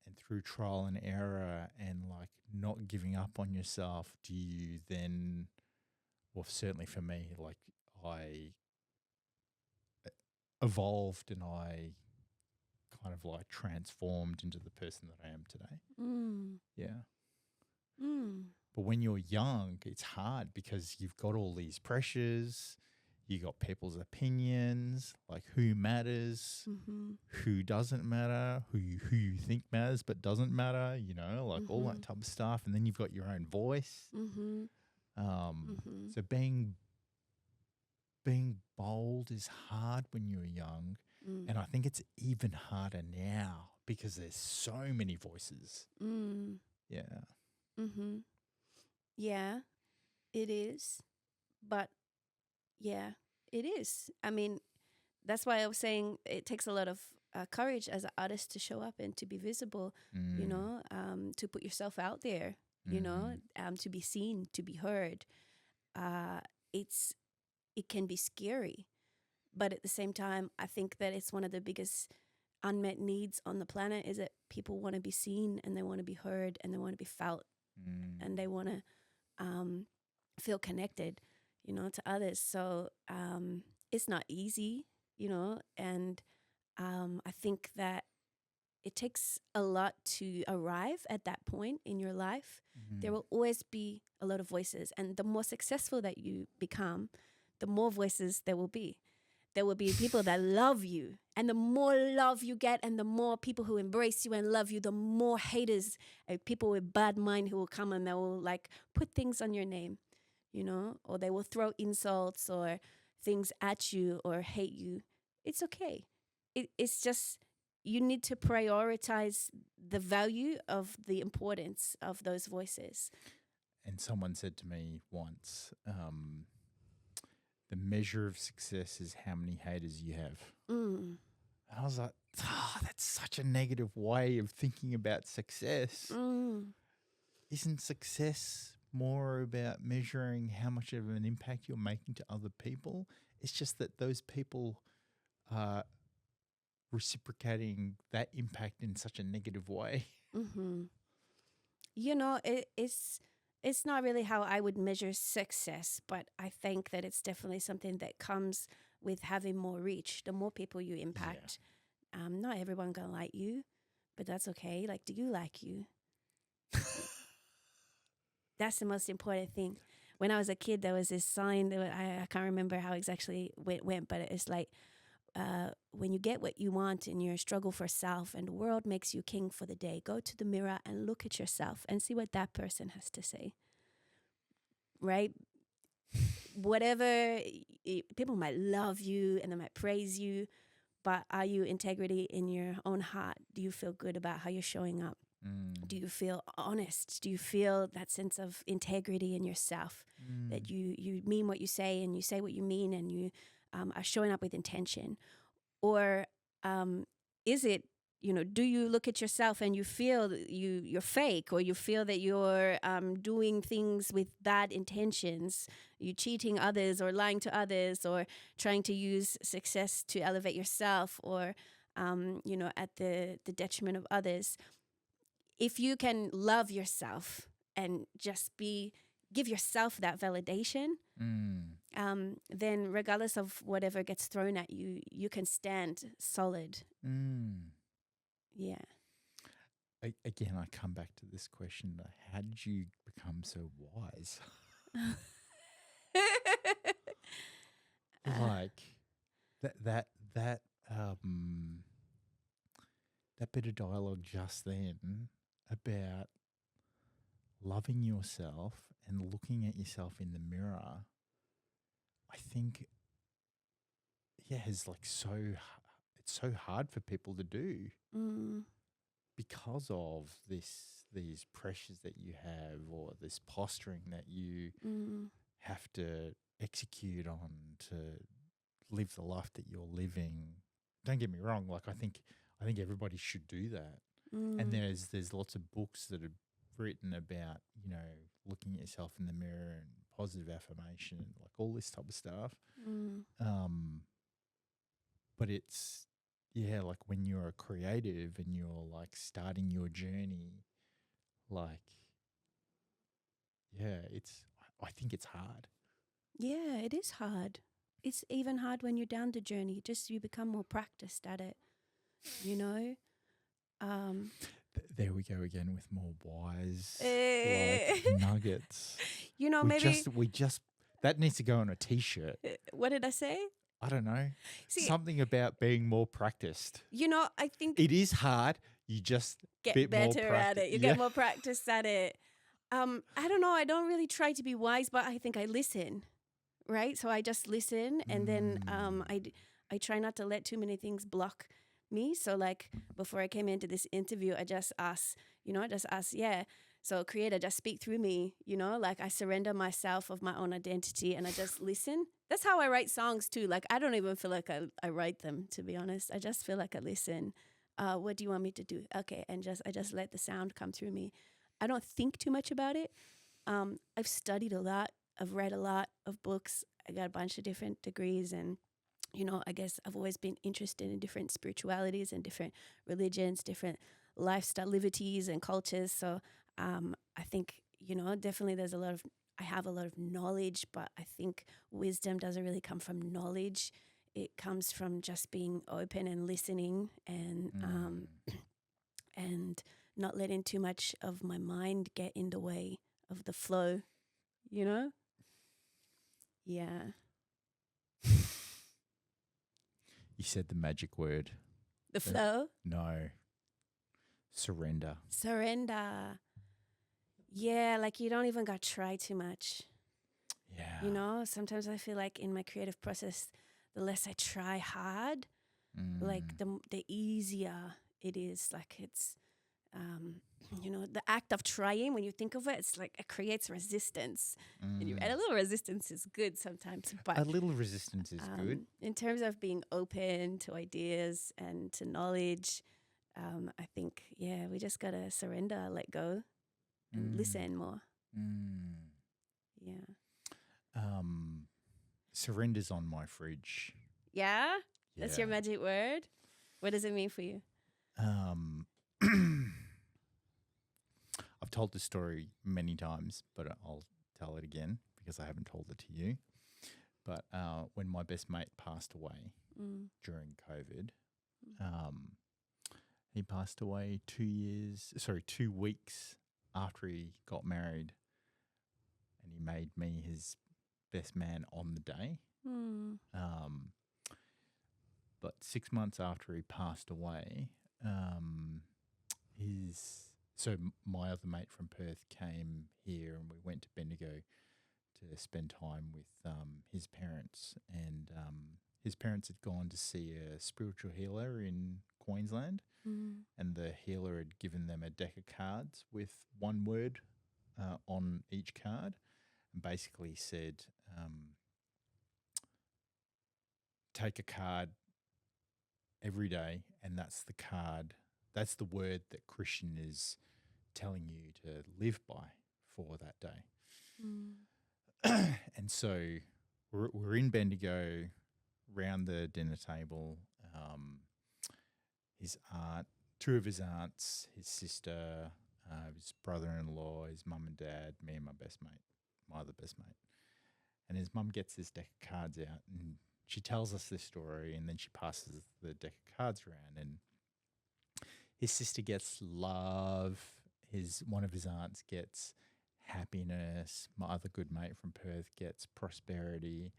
and through trial and error and like not giving up on yourself, do you then, well, certainly for me, like I evolved and I kind of like transformed into the person that I am today. Yeah. But when you're young, it's hard because you've got all these pressures. You got people's opinions, like who matters, who doesn't matter, who you think matters but doesn't matter, you know, like all that type of stuff. And then you've got your own voice. So being bold is hard when you're young. And I think it's even harder now because there's so many voices. Yeah. Yeah, it is. But yeah, it is. I mean, that's why I was saying it takes a lot of courage as an artist to show up and to be visible, you know, to put yourself out there, you know, to be seen, to be heard. It can be scary. But at the same time, I think that it's one of the biggest unmet needs on the planet is that people want to be seen and they want to be heard and they want to be felt and they want to feel connected, you know, to others. So it's not easy, you know, and I think that it takes a lot to arrive at that point in your life. There will always be a lot of voices, and the more successful that you become, the more voices there will be. There will be people that love you, and the more love you get and the more people who embrace you and love you, the more haters, people with bad mind who will come and they will like put things on your name, you know, or they will throw insults or things at you or hate you. It's okay. It's just you need to prioritize the value of the importance of those voices. And someone said to me once, the measure of success is how many haters you have. And I was like, that's such a negative way of thinking about success. Isn't success more about measuring how much of an impact you're making to other people? It's just that those people are reciprocating that impact in such a negative way. You know, it's not really how I would measure success, but I think that it's definitely something that comes with having more reach. The more people you impact, not everyone gonna like you, but that's okay. Like, do you like you? That's the most important thing. When I was a kid, there was this sign that I can't remember how exactly it went, but it's like, when you get what you want in your struggle for self and the world makes you king for the day, go to the mirror and look at yourself and see what that person has to say. Right? Whatever, people might love you and they might praise you, but are you integrity in your own heart? Do you feel good about how you're showing up? Do you feel honest? Do you feel that sense of integrity in yourself, that you mean what you say and you say what you mean and you are showing up with intention? Or is it, you know, do you look at yourself and you feel you're fake, or you feel that you're doing things with bad intentions, you cheating others or lying to others or trying to use success to elevate yourself, or you know, at the detriment of others? If you can love yourself and just give yourself that validation, then regardless of whatever gets thrown at you, you can stand solid. Yeah. Again, I come back to this question: how did you become so wise? Like that bit of dialogue just then about loving yourself and looking at yourself in the mirror, I think, is like it's so hard for people to do because of these pressures that you have, or this posturing that you have to execute on to live the life that you're living. Don't get me wrong, like I think everybody should do that. And there's lots of books that are written about, you know, looking at yourself in the mirror and positive affirmation and like all this type of stuff. But it's, like when you're a creative and you're like starting your journey, like, I think it's hard. Yeah, it is hard. It's even hard when you're down the journey. Just you become more practiced at it, you know? There we go again with more wise like nuggets. You know, we maybe we just That needs to go on a T-shirt. What did I say? I don't know. See, Something about being more practiced. I think It is hard. You just get bit more better at it. You Yeah. get more practice at it. I don't know. I don't really try to be wise, but I think I listen, right? So I just listen, and then I try not to let too many things block me. So like before I came into this interview, I just asked, yeah. So Creator, just speak through me, like I surrender myself of my own identity and I just listen. That's how I write songs too. Like I don't even feel like I write them, to be honest. I just feel like I listen. What do you want me to do? Okay, and I just let the sound come through me. I don't think too much about it. I've studied a lot. I've read a lot of books. I got a bunch of different degrees, and I guess I've always been interested in different spiritualities and different religions, different lifestyle liberties and cultures. So I think definitely I have a lot of knowledge, but I think wisdom doesn't really come from knowledge. It comes from just being open and listening and and not letting too much of my mind get in the way of the flow, Yeah. You said the magic word. The flow? No. Surrender. Surrender. Yeah, like you don't even got to try too much. Yeah. Sometimes I feel like in my creative process, the less I try hard, like the easier it is. Like it's, the act of trying, when you think of it, it's like it creates resistance. And a little resistance is good sometimes. But a little resistance is good. In terms of being open to ideas and to knowledge, I think, we just got to surrender, let go, and listen more. Yeah. Surrender's on my fridge. Yeah? That's your magic word? What does it mean for you? I've told this story many times, but I'll tell it again because I haven't told it to you. But when my best mate passed away during COVID, he passed away 2 weeks after he got married, and he made me his best man on the day. But 6 months after he passed away, my other mate from Perth came here, and we went to Bendigo to spend time with his parents. And his parents had gone to see a spiritual healer in Queensland, and the healer had given them a deck of cards with one word on each card, and basically said, take a card every day, and that's the word that Christian is telling you to live by for that day. And so we're in Bendigo, round the dinner table. His aunt, two of his aunts, his sister, his brother-in-law, his mum and dad, me and my other best mate. And his mum gets this deck of cards out, and she tells us this story, and then she passes the deck of cards around, and his sister gets love. One of his aunts gets happiness. My other good mate from Perth gets prosperity,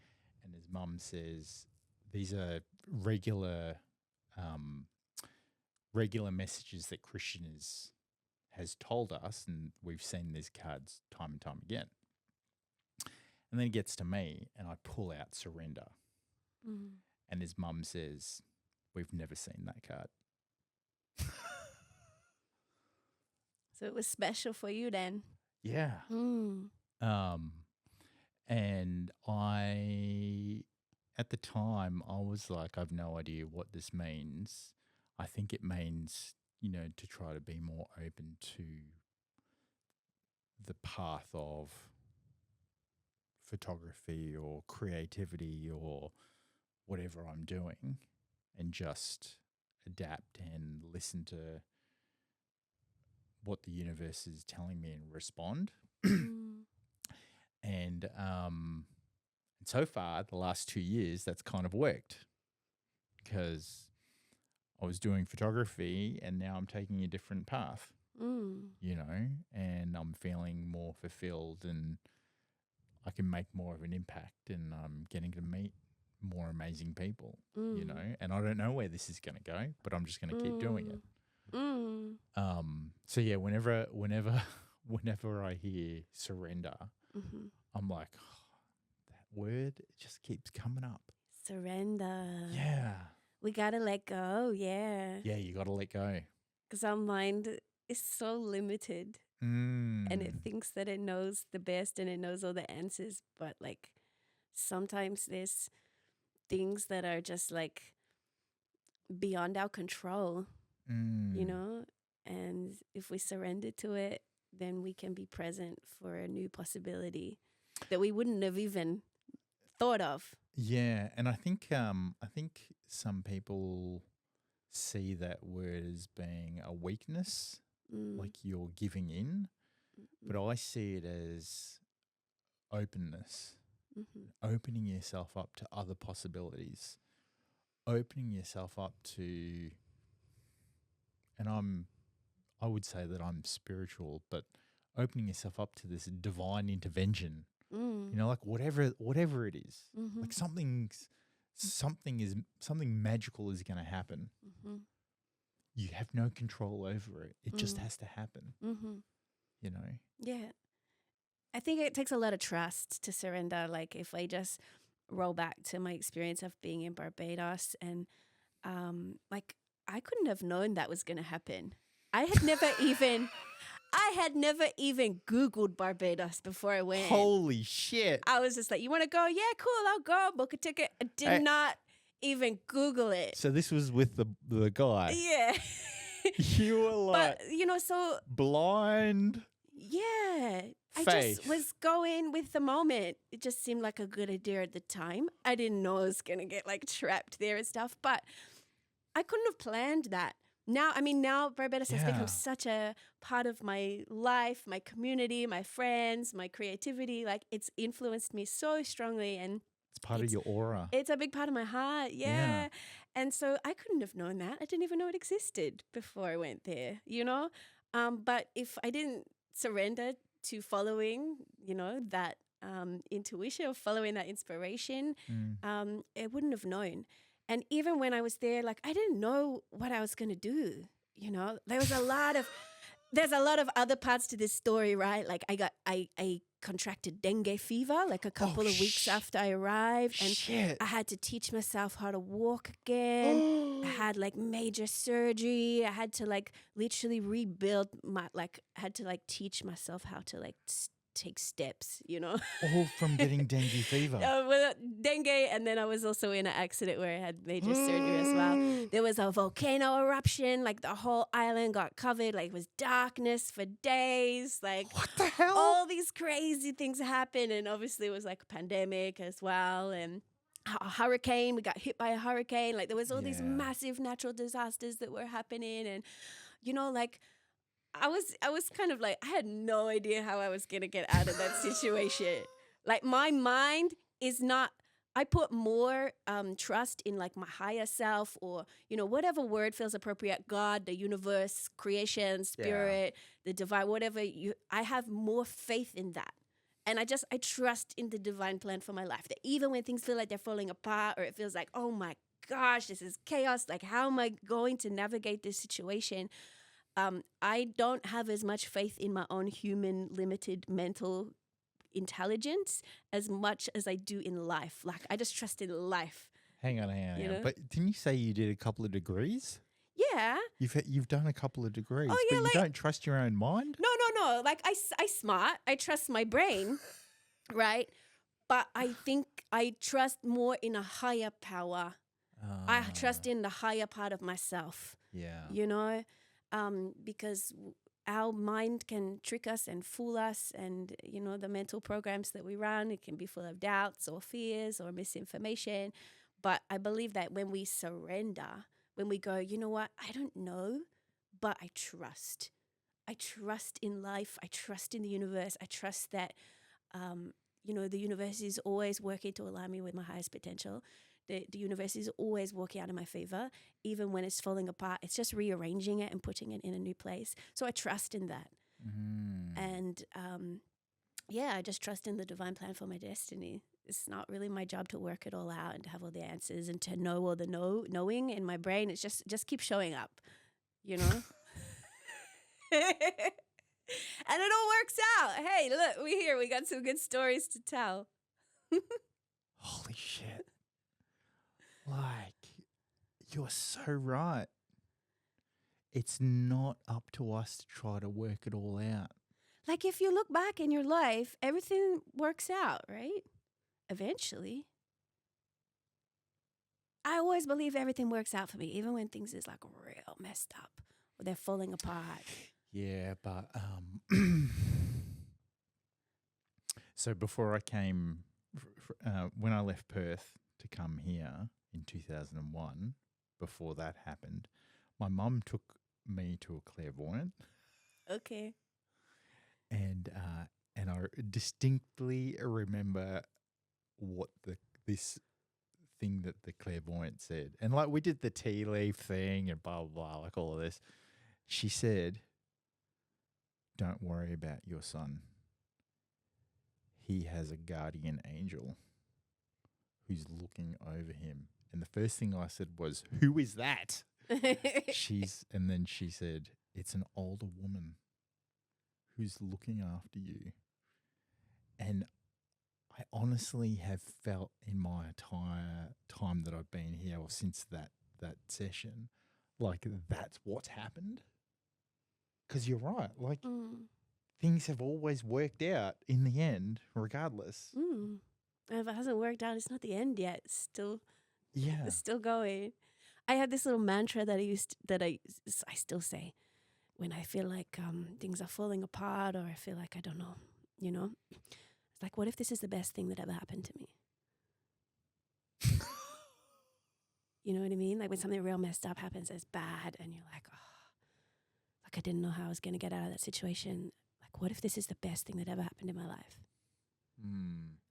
and his mum says these are regular messages that Christian has told us, and we've seen these cards time and time again. And then it gets to me, and I pull out surrender, and his mum says, "We've never seen that card." So it was special for you then. Yeah. And at the time, I was like, I've no idea what this means. I think it means, to try to be more open to the path of photography or creativity or whatever I'm doing, and just adapt and listen to what the universe is telling me and respond. And so far, the last 2 years, that's kind of worked, because I was doing photography and now I'm taking a different path, and I'm feeling more fulfilled, and I can make more of an impact, and I'm getting to meet more amazing people, you know, and I don't know where this is going to go, but I'm just going to keep doing it. So yeah, whenever I hear surrender, I'm like, that word just keeps coming up. Surrender. Yeah. We got to let go. Yeah. Yeah, you got to let go. Because our mind is so limited and it thinks that it knows the best and it knows all the answers. But like sometimes there's things that are just like beyond our control, you know? And if we surrender to it, then we can be present for a new possibility that we wouldn't have even thought of. Yeah, and I think some people see that word as being a weakness, like you're giving in, but I see it as openness, opening yourself up to other possibilities, opening yourself up to, and I would say that I'm spiritual, but opening yourself up to this divine intervention. You know, like whatever it is, like something magical is going to happen. You have no control over it. It just has to happen. You know? Yeah. I think it takes a lot of trust to surrender. Like if I just roll back to my experience of being in Barbados and like I couldn't have known that was going to happen. I had never even Googled Barbados before I went. Holy shit. I was just like, you want to go? Yeah, cool, I'll go. Book a ticket. I did not even Google it. So this was with the guy. Yeah. You were like, but, you know, so blind. Yeah. Faith. I just was going with the moment. It just seemed like a good idea at the time. I didn't know I was going to get like trapped there and stuff, but I couldn't have planned that. Now Barbados has become such a part of my life, my community, my friends, my creativity. Like it's influenced me so strongly, and it's part of your aura. It's a big part of my heart, yeah. And so I couldn't have known that. I didn't even know it existed before I went there, you know. But if I didn't surrender to following, you know, that intuition or following that inspiration, I wouldn't have known. And even when I was there, like I didn't know what I was going to do. You know, there's a lot of other parts to this story, right? Like I contracted dengue fever like a couple of weeks after I arrived, and I had to teach myself how to walk again. I had like major surgery. I had to like literally rebuild I had to like teach myself how to like take steps, you know. All from getting dengue fever. Well, dengue, and then I was also in an accident where I had major surgery as well. There was a volcano eruption, like the whole island got covered, like it was darkness for days, like what the hell? All these crazy things happened, and obviously it was like a pandemic as well, and a hurricane, we got hit by a hurricane, like there was all these massive natural disasters that were happening, and you know, like I was kind of like, I had no idea how I was going to get out of that situation. Like my mind is not, I put more trust in like my higher self, or, you know, whatever word feels appropriate, God, the universe, creation, spirit, the divine, whatever I have more faith in that. And I trust in the divine plan for my life, that even when things feel like they're falling apart, or it feels like, oh my gosh, this is chaos. Like, how am I going to navigate this situation? I don't have as much faith in my own human limited mental intelligence as much as I do in life. Like I just trust in life. Hang on. But didn't you say you did a couple of degrees? Yeah. You've done a couple of degrees, but you don't trust your own mind? No. Like I smart. I trust my brain, right? But I think I trust more in a higher power. I trust in the higher part of myself. Yeah. You know? Because our mind can trick us and fool us, and you know, the mental programs that we run, it can be full of doubts or fears or misinformation. But I believe that when we surrender, when we go, you know what, I don't know, but I trust in life, I trust in the universe, I trust that you know, the universe is always working to align me with my highest potential. The universe is always working out in my favor, even when it's falling apart. It's just rearranging it and putting it in a new place. So I trust in that. And yeah, I just trust in the divine plan for my destiny. It's not really my job to work it all out and to have all the answers and to know all the knowing in my brain. It's just keep showing up, you know? And it all works out. Hey, look, we're here. We got some good stories to tell. Holy shit. Like, you're so right. It's not up to us to try to work it all out. Like if you look back in your life, everything works out, right? Eventually. I always believe everything works out for me, even when things is like real messed up or they're falling apart. Yeah, but so before I came, when I left Perth to come here in 2001, before that happened, my mum took me to a clairvoyant, Okay. and I distinctly remember what this thing that the clairvoyant said, and like we did the tea leaf thing and blah blah blah, like all of this. She said, "Don't worry about your son. He has a guardian angel who's looking over him." And the first thing I said was, "Who is that?" And then she said, "It's an older woman who's looking after you." And I honestly have felt in my entire time that I've been here, or since that session, like that's what's happened. Because you're right, like things have always worked out in the end, regardless. And if it hasn't worked out, it's not the end yet. It's still going. I had this little mantra that I still say when I feel like things are falling apart, or I feel like I don't know, you know. It's like, what if this is the best thing that ever happened to me? You know what I mean? Like when something real messed up happens, it's bad, and you're like, oh, like I didn't know how I was going to get out of that situation. Like, what if this is the best thing that ever happened in my life?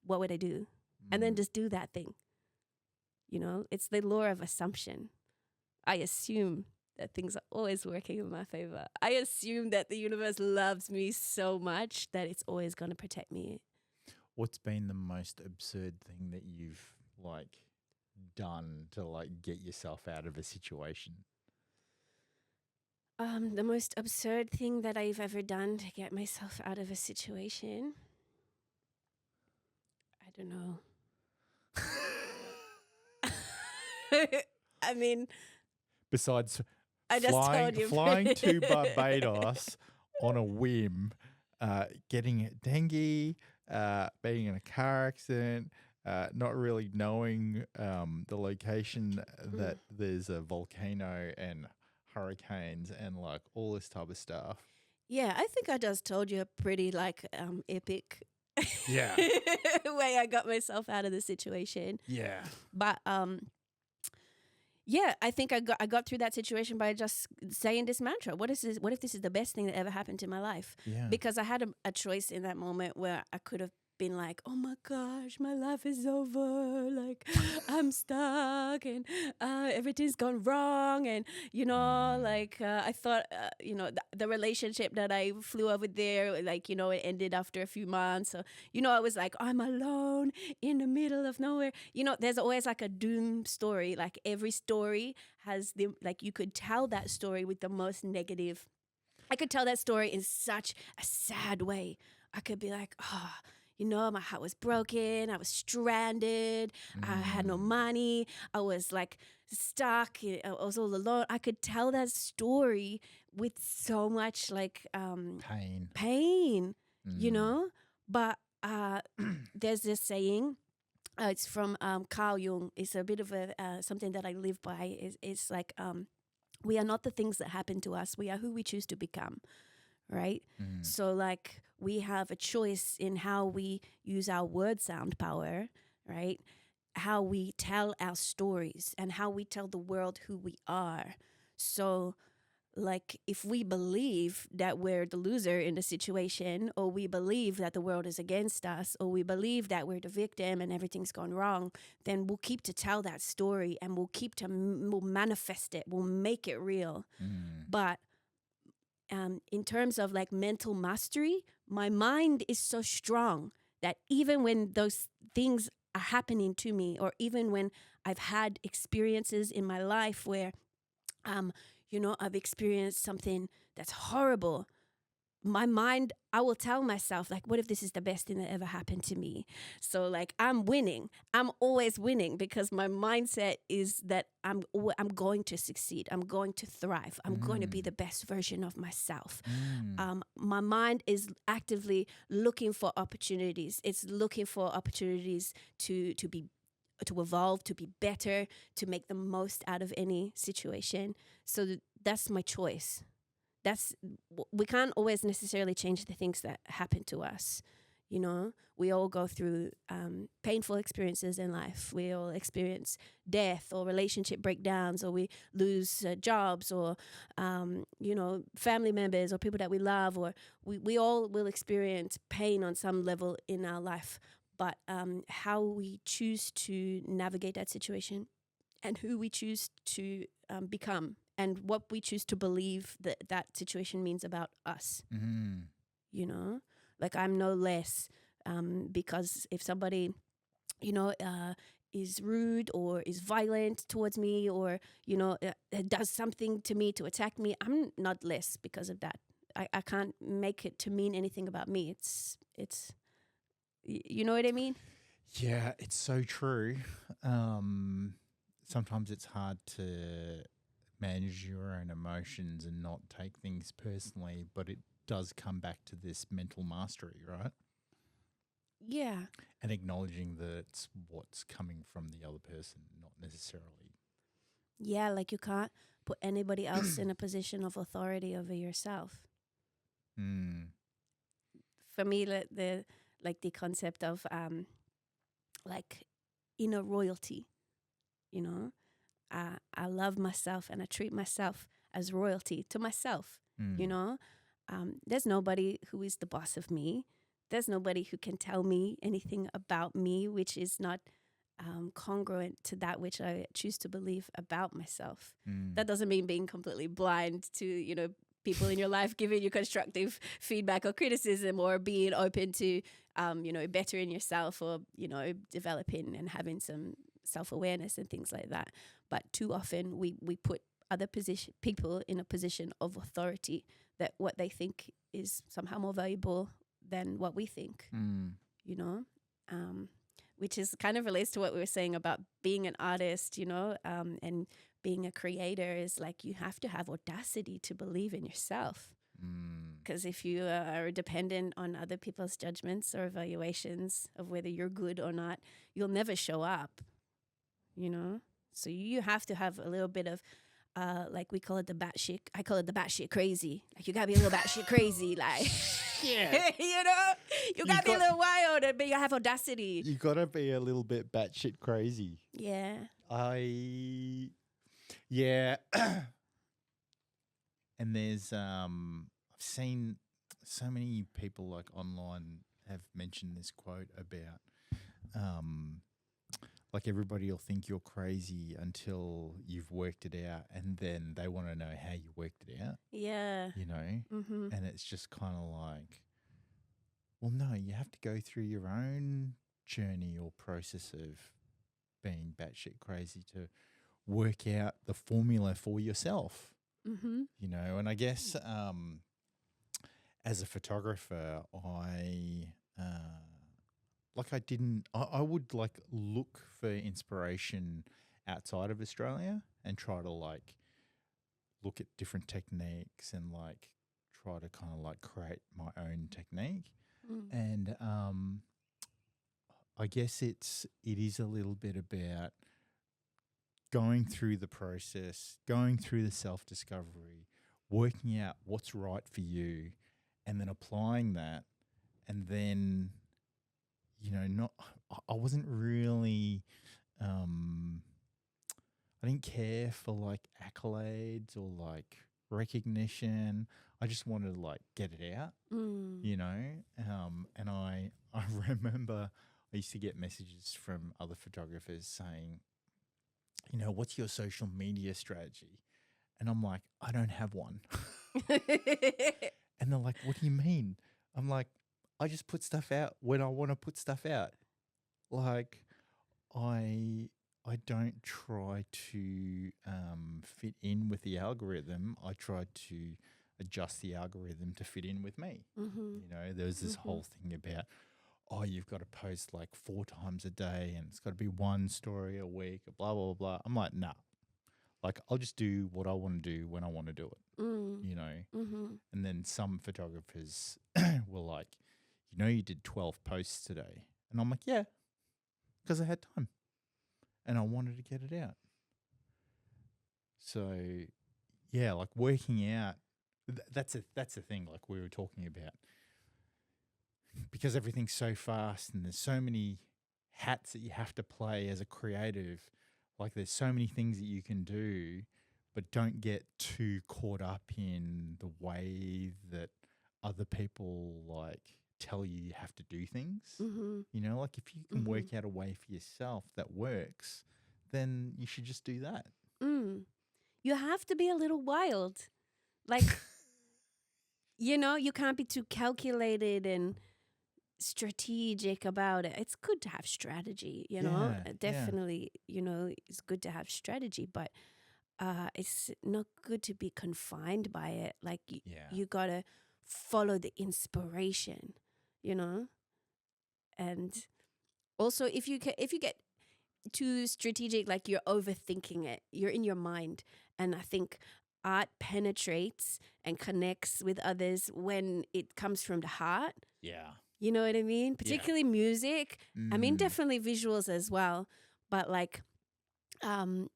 What would I do? And then just do that thing. You know, it's the law of assumption. I assume that things are always working in my favor. I assume that the universe loves me so much that it's always going to protect me. What's been the most absurd thing that you've like done to like get yourself out of a situation? The most absurd thing that I've ever done to get myself out of a situation, I don't know. I mean, besides I just told you. flying to Barbados on a whim, getting dengue, being in a car accident, not really knowing the location that there's a volcano and hurricanes and like all this type of stuff. Yeah, I think I just told you a pretty like epic Yeah. way I got myself out of the situation. Yeah. But yeah, I think I got through that situation by just saying this mantra. What is this? What if this is the best thing that ever happened to my life? Yeah. Because I had a choice in that moment where I could have been like, oh my gosh, my life is over. Like I'm stuck and everything's gone wrong. And, you know, like I thought, you know, the relationship that I flew over there, like, you know, it ended after a few months. So, you know, I was like, I'm alone in the middle of nowhere. You know, there's always like a doom story. Like every story has like you could tell that story with the most negative. I could tell that story in such a sad way. I could be like, oh, you know, my heart was broken. I was stranded. I had no money. I was like stuck. I was all alone. I could tell that story with so much like pain, you know. But there's this saying. It's from Carl Jung. It's a bit of something that I live by. It's like we are not the things that happen to us. We are who we choose to become. Right? So like we have a choice in how we use our word sound power, right? How we tell our stories and how we tell the world who we are. So like if we believe that we're the loser in the situation, or we believe that the world is against us, or we believe that we're the victim and everything's gone wrong, then we'll keep to tell that story and we'll manifest it. We'll make it real. But in terms of like mental mastery, my mind is so strong that even when those things are happening to me, or even when I've had experiences in my life where, I've experienced something that's horrible, my mind, I will tell myself, like, what if this is the best thing that ever happened to me? So, like, I'm winning. I'm always winning because my mindset is that I'm going to succeed. I'm going to thrive. I'm going to be the best version of myself. My mind is actively looking for opportunities. It's looking for opportunities to evolve, to be better, to make the most out of any situation. So that's my choice. We can't always necessarily change the things that happen to us. We all go through painful experiences in life. We all experience death or relationship breakdowns, or we lose jobs, or family members or people that we love, or we all will experience pain on some level in our life. But how we choose to navigate that situation, and who we choose to become, and what we choose to believe that situation means about us. Like, I'm no less because if somebody, is rude or is violent towards me, or, does something to me to attack me, I'm not less because of that. I can't make it to mean anything about me. It's you know what I mean? Yeah, it's so true. Sometimes it's hard to manage your own emotions and not take things personally, but it does come back to this mental mastery, right? Yeah. And acknowledging that it's what's coming from the other person, not necessarily. Yeah, like you can't put anybody else in a position of authority over yourself. For me, the concept of like inner royalty, I love myself and I treat myself as royalty to myself. There's nobody who is the boss of me. There's nobody who can tell me anything about me which is not congruent to that which I choose to believe about myself. That doesn't mean being completely blind to, people in your life giving you constructive feedback or criticism, or being open to, bettering yourself, or, developing and having some self-awareness and things like that. But too often we put other people in a position of authority, that what they think is somehow more valuable than what we think, which is kind of relates to what we were saying about being an artist, and being a creator, is like you have to have audacity to believe in yourself. Because if you are dependent on other people's judgments or evaluations of whether you're good or not, you'll never show up, So you have to have a little bit of, like we call it the batshit. I call it the batshit crazy. Like you gotta be a little batshit crazy, like Yeah. you gotta be a little wild, but you have audacity. You gotta be a little bit batshit crazy. Yeah. Yeah. And there's I've seen so many people like online have mentioned this quote about like everybody will think you're crazy until you've worked it out, and then they want to know how you worked it out. Yeah. And it's just kind of like, well, no, you have to go through your own journey or process of being batshit crazy to work out the formula for yourself. And I guess as a photographer, I would like look for inspiration outside of Australia and try to like look at different techniques and like try to kind of like create my own technique. And I guess it is a little bit about going through the process, going through the self-discovery, working out what's right for you, and then applying that. And then, I wasn't really, I didn't care for like accolades or like recognition. I just wanted to like get it out, and I remember I used to get messages from other photographers saying, what's your social media strategy? And I'm like, I don't have one. And they're like, what do you mean? I'm like, I just put stuff out when I want to put stuff out. Like I don't try to fit in with the algorithm. I try to adjust the algorithm to fit in with me. Mm-hmm. You know, there's this Mm-hmm. whole thing about, oh, you've got to post like 4 times a day and it's got to be one story a week, blah, blah, blah. I'm like, nah. Like, I'll just do what I want to do when I want to do it, Mm. you know. Mm-hmm. And then some photographers were like, you know, you did 12 posts today. And I'm like, yeah, because I had time and I wanted to get it out. So, yeah, like working out, that's the thing, like we were talking about. Because everything's so fast and there's so many hats that you have to play as a creative, like there's so many things that you can do, but don't get too caught up in the way that other people like tell you you have to do things. Mm-hmm. You know, like if you can work out a way for yourself that works, then you should just do that. Mm. You have to be a little wild. Like, you know, you can't be too calculated and strategic about it. It's good to have strategy, you know. Yeah, Definitely, you know, it's good to have strategy, but it's not good to be confined by it. Like you gotta follow the inspiration, you know. And also, if you get too strategic, like you're overthinking it, you're in your mind. And I think art penetrates and connects with others when it comes from the heart. Yeah. You know what I mean? Particularly music. I mean, Mm. definitely visuals as well. But like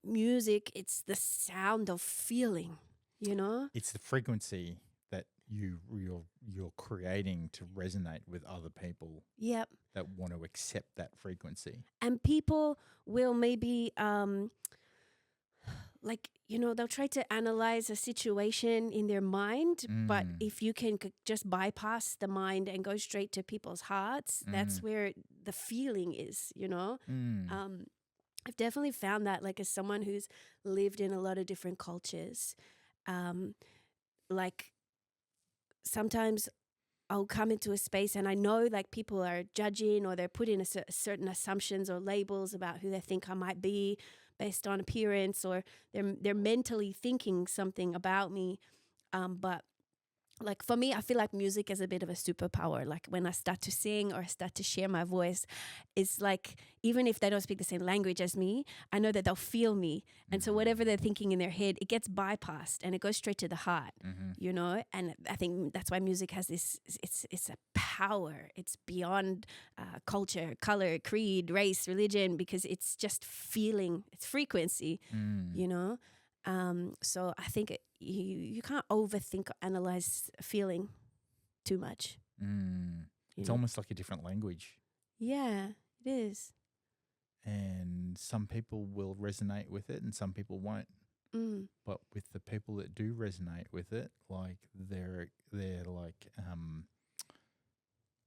music, it's the sound of feeling, you know? It's the frequency that you're creating to resonate with other people. Yep. That want to accept that frequency. And people will maybe like, you know, they'll try to analyze a situation in their mind, but if you can just bypass the mind and go straight to people's hearts, that's where the feeling is, you know? I've definitely found that, like, as someone who's lived in a lot of different cultures, like, sometimes I'll come into a space and I know, like, people are judging or they're putting certain assumptions or labels about who they think I might be based on appearance, or they're mentally thinking something about me. But like for me, I feel like music is a bit of a superpower. Like when I start to sing or I start to share my voice, it's like even if they don't speak the same language as me, I know that they'll feel me. And so whatever they're thinking in their head, it gets bypassed and it goes straight to the heart, you know? And I think that's why music has this, it's a power. It's beyond culture, color, creed, race, religion, because it's just feeling, it's frequency, you know? So I think you can't overthink or analyze a feeling too much. It's know? almost like a different language. Yeah, it is. And some people will resonate with it and some people won't. But with the people that do resonate with it, like they're like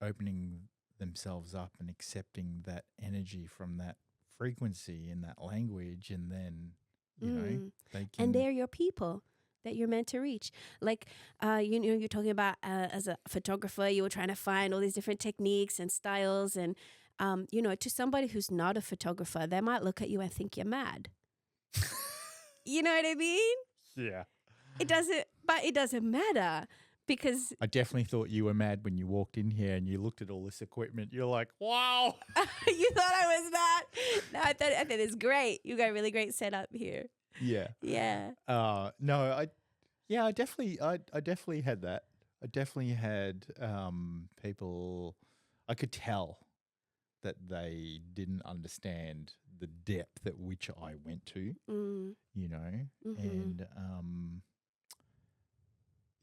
opening themselves up and accepting that energy from that frequency in that language, and then you know they can. And they're your people that you're meant to reach. Like, you know, you're talking about as a photographer, you were trying to find all these different techniques and styles. And, you know, to somebody who's not a photographer, they might look at you and think you're mad. You know what I mean? Yeah. It doesn't matter because I definitely thought you were mad when you walked in here and you looked at all this equipment. You're like, wow. you thought I was mad. No, I thought it's great. You got a really great setup here. Yeah. Yeah. No, I definitely had that. I definitely had people. I could tell that they didn't understand the depth at which I went to. You know, and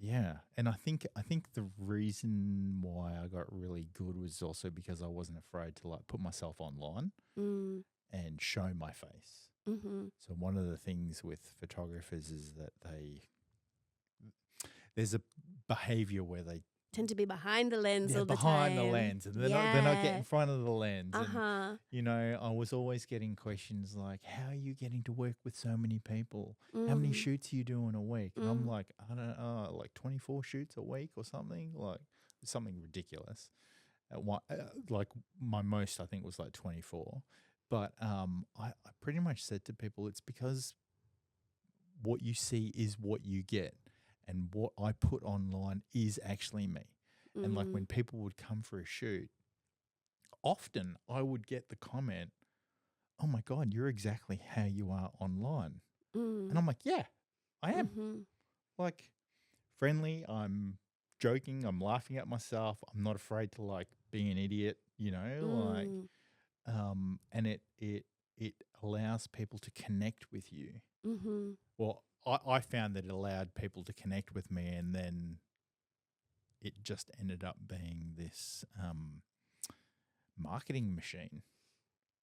yeah, and I think the reason why I got really good was also because I wasn't afraid to like put myself online and show my face. So one of the things with photographers is that there's a behavior where they tend to be behind the lens all the time. Behind the lens, and they're not getting in front of the lens. And, you know, I was always getting questions like, how are you getting to work with so many people? How many shoots are you doing a week? And I'm like, I don't know, like 24 shoots a week or something, like something ridiculous. like my most I think was like 24. But I pretty much said to people, it's because what you see is what you get, and what I put online is actually me. And like when people would come for a shoot, often I would get the comment, "Oh my God, you're exactly how you are online." And I'm like, "Yeah, I am." Like friendly, I'm joking, I'm laughing at myself. I'm not afraid to like be an idiot, like and it allows people to connect with you. Well, I found that it allowed people to connect with me, and then it just ended up being this marketing machine,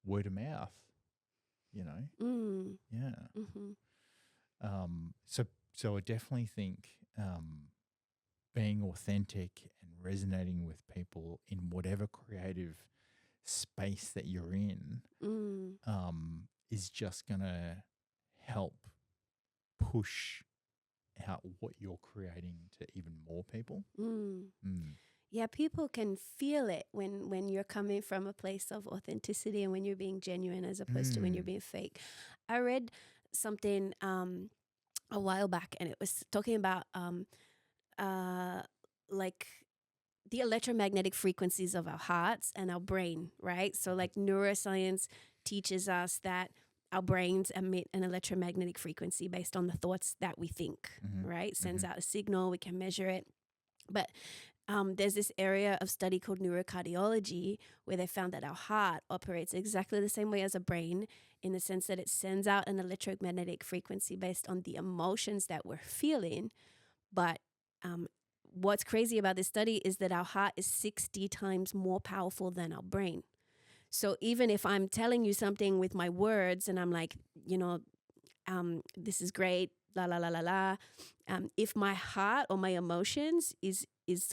word of mouth, you know? Yeah. So I definitely think being authentic and resonating with people in whatever creative space that you're in is just going to help push out what you're creating to even more people. Yeah, people can feel it when you're coming from a place of authenticity and when you're being genuine as opposed to when you're being fake. I read something a while back, and it was talking about like the electromagnetic frequencies of our hearts and our brain, right? So like neuroscience teaches us that our brains emit an electromagnetic frequency based on the thoughts that we think, right? Sends out a signal, we can measure it. But there's this area of study called neurocardiology where they found that our heart operates exactly the same way as a brain, in the sense that it sends out an electromagnetic frequency based on the emotions that we're feeling. But what's crazy about this study is that our heart is 60 times more powerful than our brain. So even if I'm telling you something with my words and I'm like, this is great, la la la la la. If my heart or my emotions is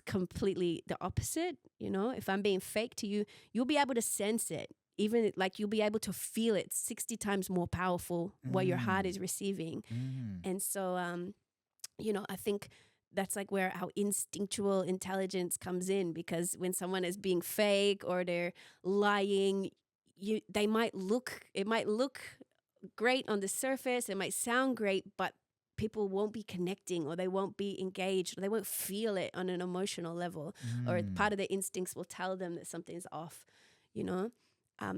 completely the opposite, if I'm being fake to you, you'll be able to sense it. Even like you'll be able to feel it 60 times more powerful what your heart is receiving. And so, I think that's like where our instinctual intelligence comes in, because when someone is being fake or they're lying, it might look great on the surface, it might sound great, but people won't be connecting, or they won't be engaged, or they won't feel it on an emotional level, or part of their instincts will tell them that something's off,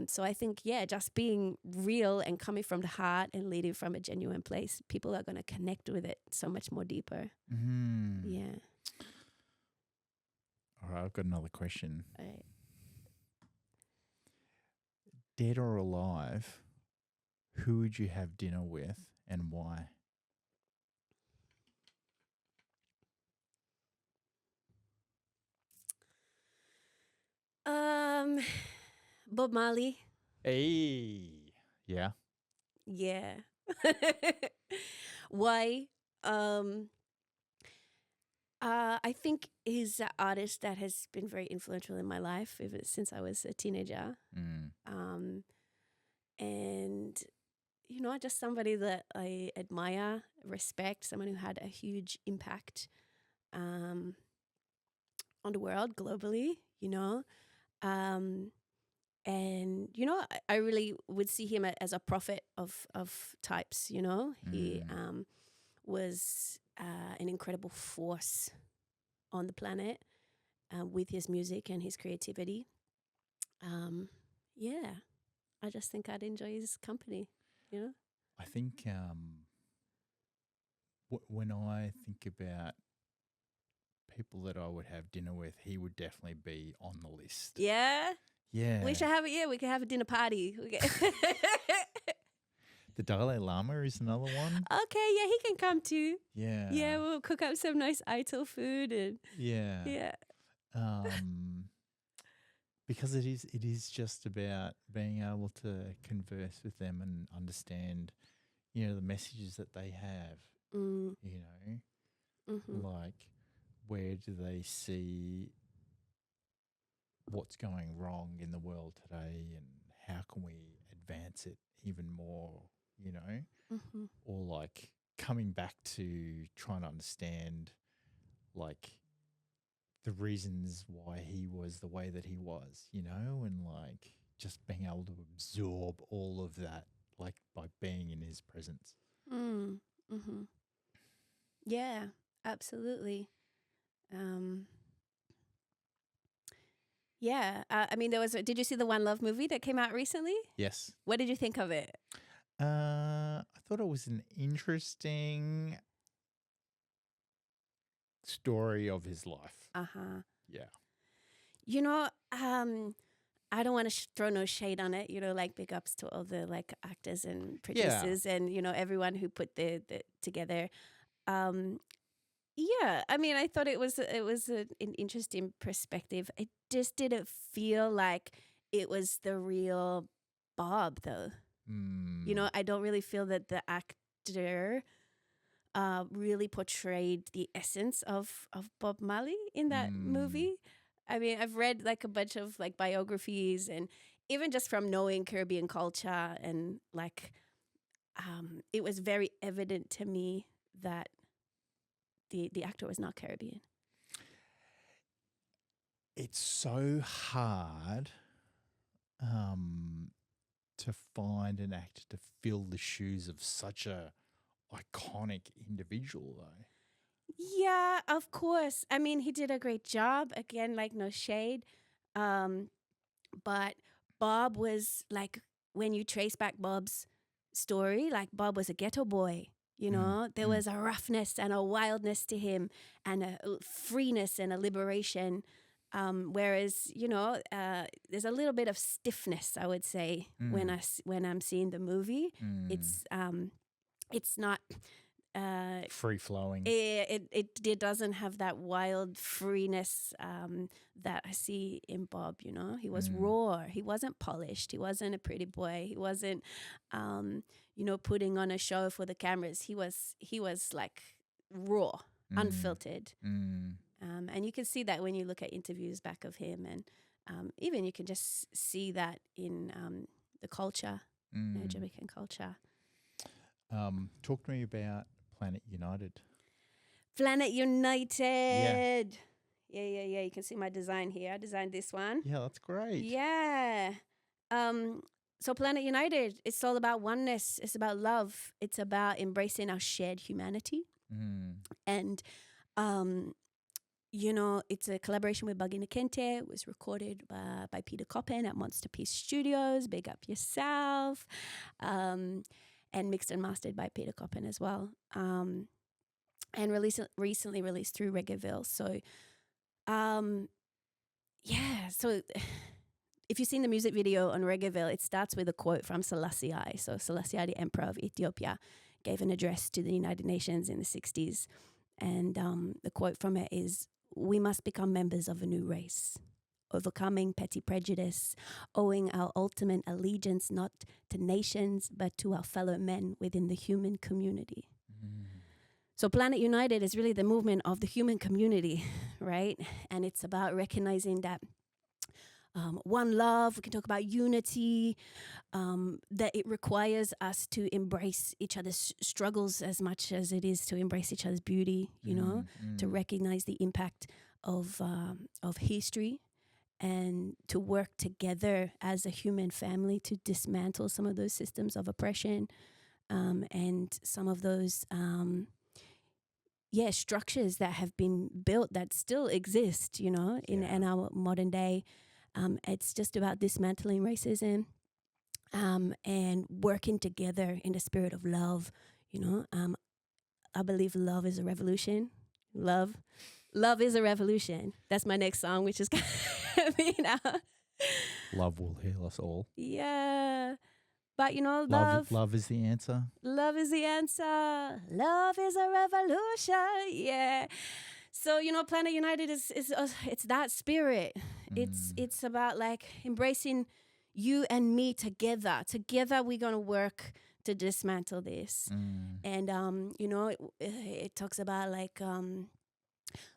So I think, just being real and coming from the heart and leading from a genuine place, people are going to connect with it so much more deeper. Yeah. All right, I've got another question. All right. Dead or alive, who would you have dinner with and why? Bob Marley. Hey. Yeah. Yeah. Why? I think he's an artist that has been very influential in my life ever since I was a teenager. And, just somebody that I admire, respect, someone who had a huge impact on the world globally, And, I really would see him as a prophet of types, He was an incredible force on the planet with his music and his creativity. I just think I'd enjoy his company, I think when I think about people that I would have dinner with, he would definitely be on the list. Yeah? Yeah. We should have it. Yeah, we could have a dinner party. The Dalai Lama is another one. Okay, yeah, he can come too. Yeah. Yeah, we'll cook up some nice Ital food and yeah. Because it is just about being able to converse with them and understand, the messages that they have. Like, where do they see what's going wrong in the world today, and how can we advance it even more, or like coming back to trying to understand like the reasons why he was the way that he was, you know, and like just being able to absorb all of that, like by being in his presence. Mm. Mm-hmm. Yeah, absolutely. Um, yeah. I mean, did you see the One Love movie that came out recently? Yes. What did you think of it? I thought it was an interesting story of his life. Uh-huh. Yeah. You know, I don't want to throw no shade on it, like big ups to all the like actors and producers and, everyone who put the together. Yeah, I mean, I thought it was an interesting perspective. It just didn't feel like it was the real Bob, though. Mm. I don't really feel that the actor really portrayed the essence of Bob Marley in that movie. I mean, I've read like a bunch of like biographies, and even just from knowing Caribbean culture, and like it was very evident to me that the actor was not Caribbean. It's so hard to find an actor to fill the shoes of such a iconic individual, though. Yeah, of course. I mean, he did a great job. Again, like no shade. But Bob was like, when you trace back Bob's story, like Bob was a ghetto boy. There was a roughness and a wildness to him, and a freeness and a liberation. Whereas, there's a little bit of stiffness, I would say, when I'm seeing the movie. It's not Free flowing. it doesn't have that wild freeness that I see in Bob. He was raw. He wasn't polished. He wasn't a pretty boy. He wasn't putting on a show for the cameras. He was like raw, unfiltered. And you can see that when you look at interviews back of him, and even you can just see that in the culture, Jamaican culture. Talk to me about Planet United. Planet United. Yeah. You can see my design here. I designed this one. Yeah, that's great. Yeah. So Planet United, it's all about oneness. It's about love. It's about embracing our shared humanity. And, it's a collaboration with Buggy Nakente. It was recorded by Peter Coppin at Monster Peace Studios. Big up yourself. And mixed and mastered by Peter Coppin as well. And recently released through Reggaeville. So, so if you've seen the music video on Reggaeville, it starts with a quote from Selassie I. So Selassie I, the Emperor of Ethiopia, gave an address to the United Nations in the 60s. And the quote from it is, "We must become members of a new race, overcoming petty prejudice, owing our ultimate allegiance not to nations, but to our fellow men within the human community." So Planet United is really the movement of the human community, right? And it's about recognizing that one love, we can talk about unity, that it requires us to embrace each other's struggles as much as it is to embrace each other's beauty, to recognize the impact of history, and to work together as a human family to dismantle some of those systems of oppression, and some of those structures that have been built that still exist, in our modern day. It's just about dismantling racism, and working together in the spirit of love. I believe love is a revolution. Love is a revolution. That's my next song, which is coming out. Love will heal us all. Yeah. But love is the answer. Love is the answer. Love is a revolution. Yeah. So Planet United is it's that spirit. It's about like embracing you and me together. Together we're gonna work to dismantle this. And it talks about like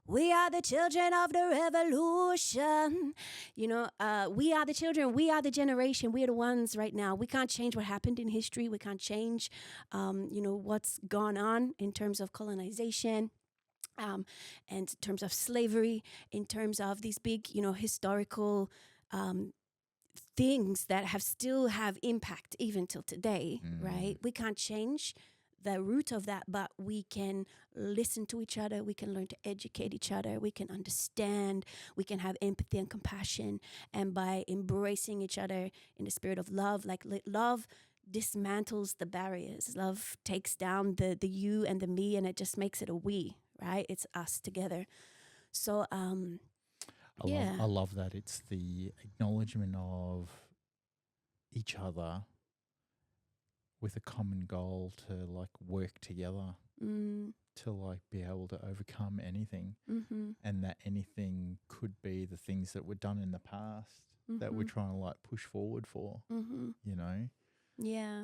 we are the children of the revolution. We are the children. We are the generation. We are the ones right now. We can't change what happened in history. We can't change, what's gone on in terms of colonization. and in terms of slavery, in terms of these big, historical things that still have impact even till today, right? We can't change the root of that, but we can listen to each other. We can learn to educate each other. We can understand. We can have empathy and compassion. And by embracing each other in the spirit of love, like love dismantles the barriers. Love takes down the you and the me, and it just makes it a we, right? It's us together. So, I love that. It's the acknowledgement of each other with a common goal to like work together to like be able to overcome anything, and that anything could be the things that were done in the past that we're trying to like push forward for. You know, yeah.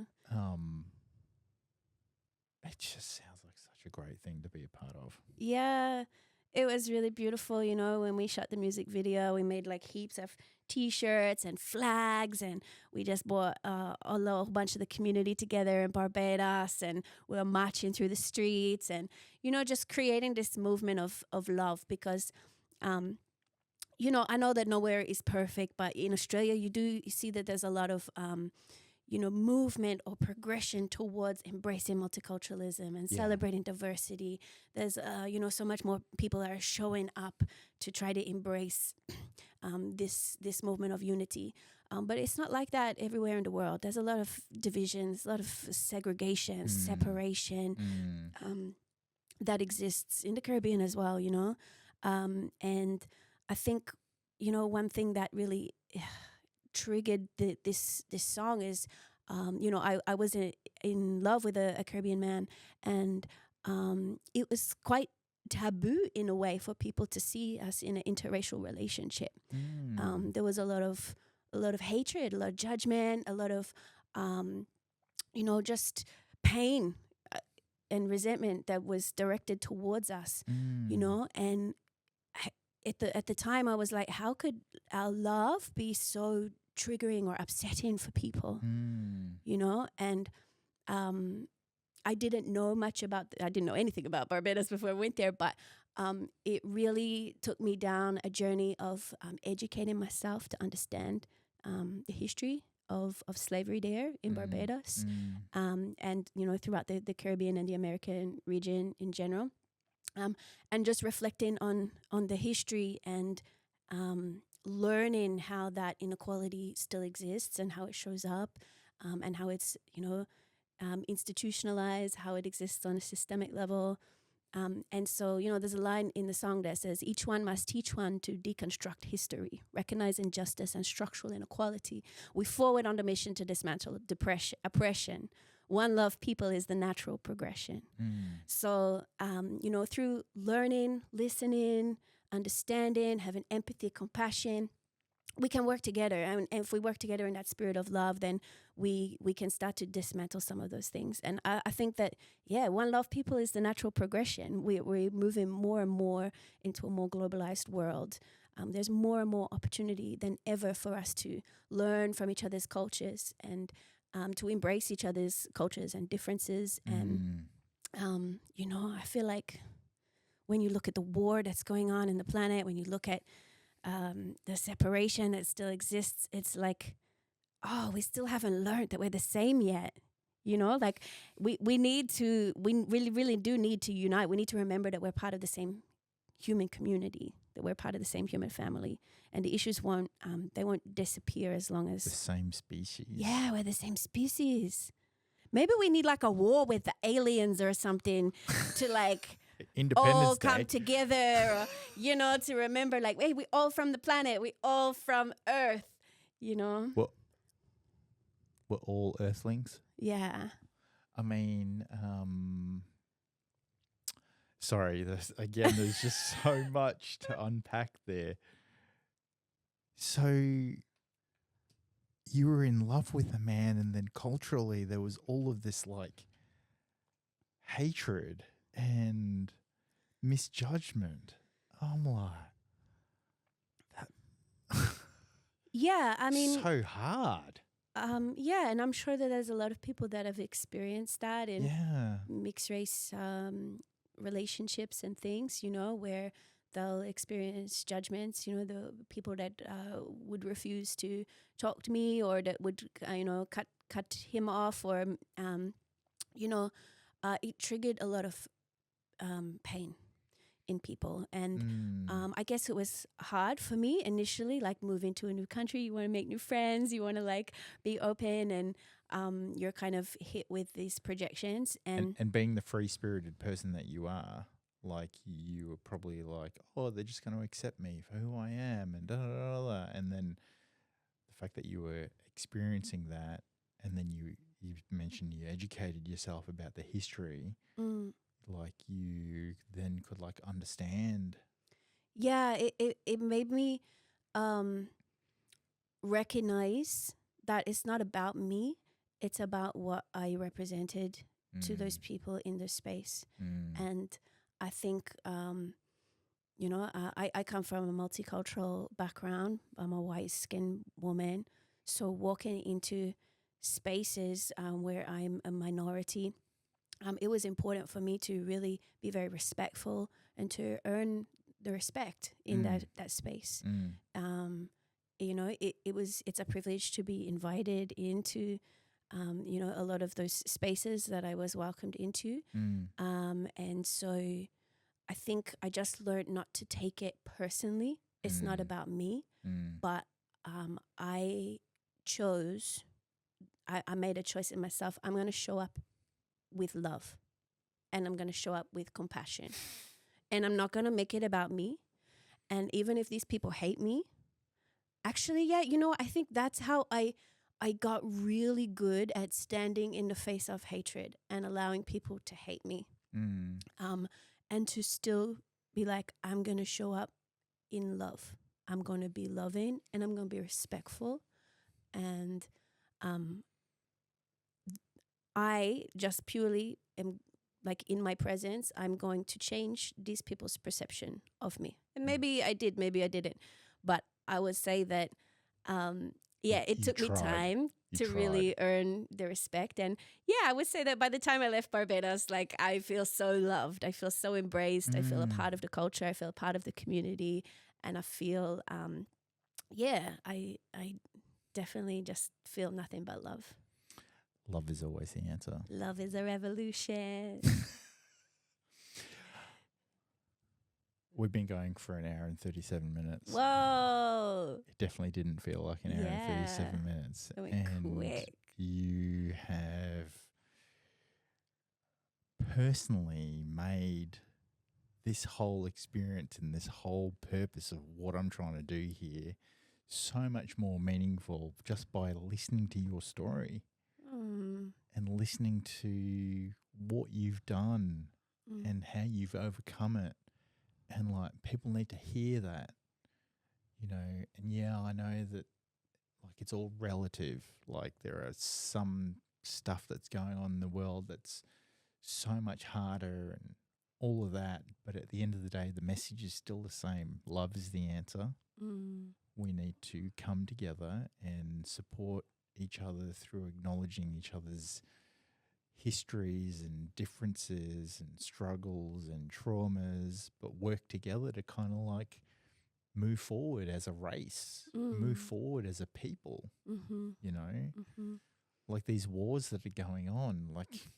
It just sounds like such a great thing to be a part of. Yeah, it was really beautiful. When we shot the music video, we made like heaps of T-shirts and flags, and we just brought a little bunch of the community together in Barbados, and we were marching through the streets, and just creating this movement of love, because I know that nowhere is perfect, but in Australia you see that there's a lot of movement or progression towards embracing multiculturalism and celebrating diversity. There's, so much more people are showing up to try to embrace this movement of unity. But it's not like that everywhere in the world. There's a lot of divisions, a lot of segregation, separation that exists in the Caribbean as well, and I think, one thing that really triggered this song is, I was in love with a Caribbean man, and it was quite taboo in a way for people to see us in an interracial relationship. There was a lot of hatred, a lot of judgment, a lot of just pain and resentment that was directed towards us, and at the time I was like, how could our love be so triggering or upsetting for people, and I didn't know anything about Barbados before I went there, but it really took me down a journey of educating myself to understand the history of slavery there in Barbados, and throughout the Caribbean and the American region in general, and just reflecting on the history and learning how that inequality still exists and how it shows up, and how it's institutionalized, how it exists on a systemic level. And so, there's a line in the song that says, each one must teach one to deconstruct history, recognize injustice and structural inequality. We forward on the mission to dismantle oppression. One love people is the natural progression. So, through learning, listening, understanding, having empathy, compassion, we can work together. And if we work together in that spirit of love, then we can start to dismantle some of those things. And I think that, one love people is the natural progression. We're moving more and more into a more globalized world. There's more and more opportunity than ever for us to learn from each other's cultures and to embrace each other's cultures and differences. And, I feel like when you look at the war that's going on in the planet, when you look at the separation that still exists, it's like, we still haven't learned that we're the same yet. Like we really, really do need to unite. We need to remember that we're part of the same human community, that we're part of the same human family. And the issues won't disappear as long as... The same species. Yeah, we're the same species. Maybe we need like a war with the aliens or something to like... all come together, to remember like, hey, we all from the planet, we all from Earth, Well, we're all Earthlings. Yeah. I mean, sorry, there's just so much to unpack there. So you were in love with a man, and then culturally there was all of this like hatred and misjudgment. I'm like, yeah, I mean, so hard. And I'm sure that there's a lot of people that have experienced that in mixed race relationships and things, you know, where they'll experience judgments, you know, the people that would refuse to talk to me, or that would, cut him off, or, you know, it triggered a lot of pain in people. And I guess it was hard for me initially, like moving to a new country. You want to make new friends, you want to like be open, and you're kind of hit with these projections. And being the free-spirited person that you are, like you were probably like, oh, they're just going to accept me for who I am, and da da da da. And then the fact that you were experiencing that, and then you mentioned you educated yourself about the history, like you then could like understand. Yeah, it made me recognize that it's not about me, it's about what I represented to those people in the space. And I think, I come from a multicultural background. I'm a white-skinned woman. So walking into spaces where I'm a minority, it was important for me to really be very respectful and to earn the respect in that space. It's a privilege to be invited into, a lot of those spaces that I was welcomed into. And so I think I just learned not to take it personally. It's not about me, but I made a choice in myself. I'm going to show up with love, and I'm going to show up with compassion, and I'm not going to make it about me. And even if these people hate me, actually, I think that's how I got really good at standing in the face of hatred and allowing people to hate me. And to still be like, I'm going to show up in love. I'm going to be loving, and I'm going to be respectful. And I just purely am like, in my presence, I'm going to change these people's perception of me. And maybe I did, maybe I didn't. But I would say that, it took me time to really earn the respect. And I would say that by the time I left Barbados, like, I feel so loved. I feel so embraced. I feel a part of the culture. I feel a part of the community. And I feel, I definitely just feel nothing but love. Love is always the answer. Love is a revolution. We've been going for an hour and 37 minutes. Whoa. It definitely didn't feel like an hour and 37 minutes. It went quick. You have personally made this whole experience and this whole purpose of what I'm trying to do here so much more meaningful just by listening to your story and listening to what you've done and how you've overcome it. And like, people need to hear that, and I know that like it's all relative. Like, there are some stuff that's going on in the world that's so much harder and all of that. But at the end of the day, the message is still the same. Love is the answer. We need to come together and support each other through acknowledging each other's histories and differences and struggles and traumas, but work together to kind of like move forward as a race, move forward as a people, like these wars that are going on, like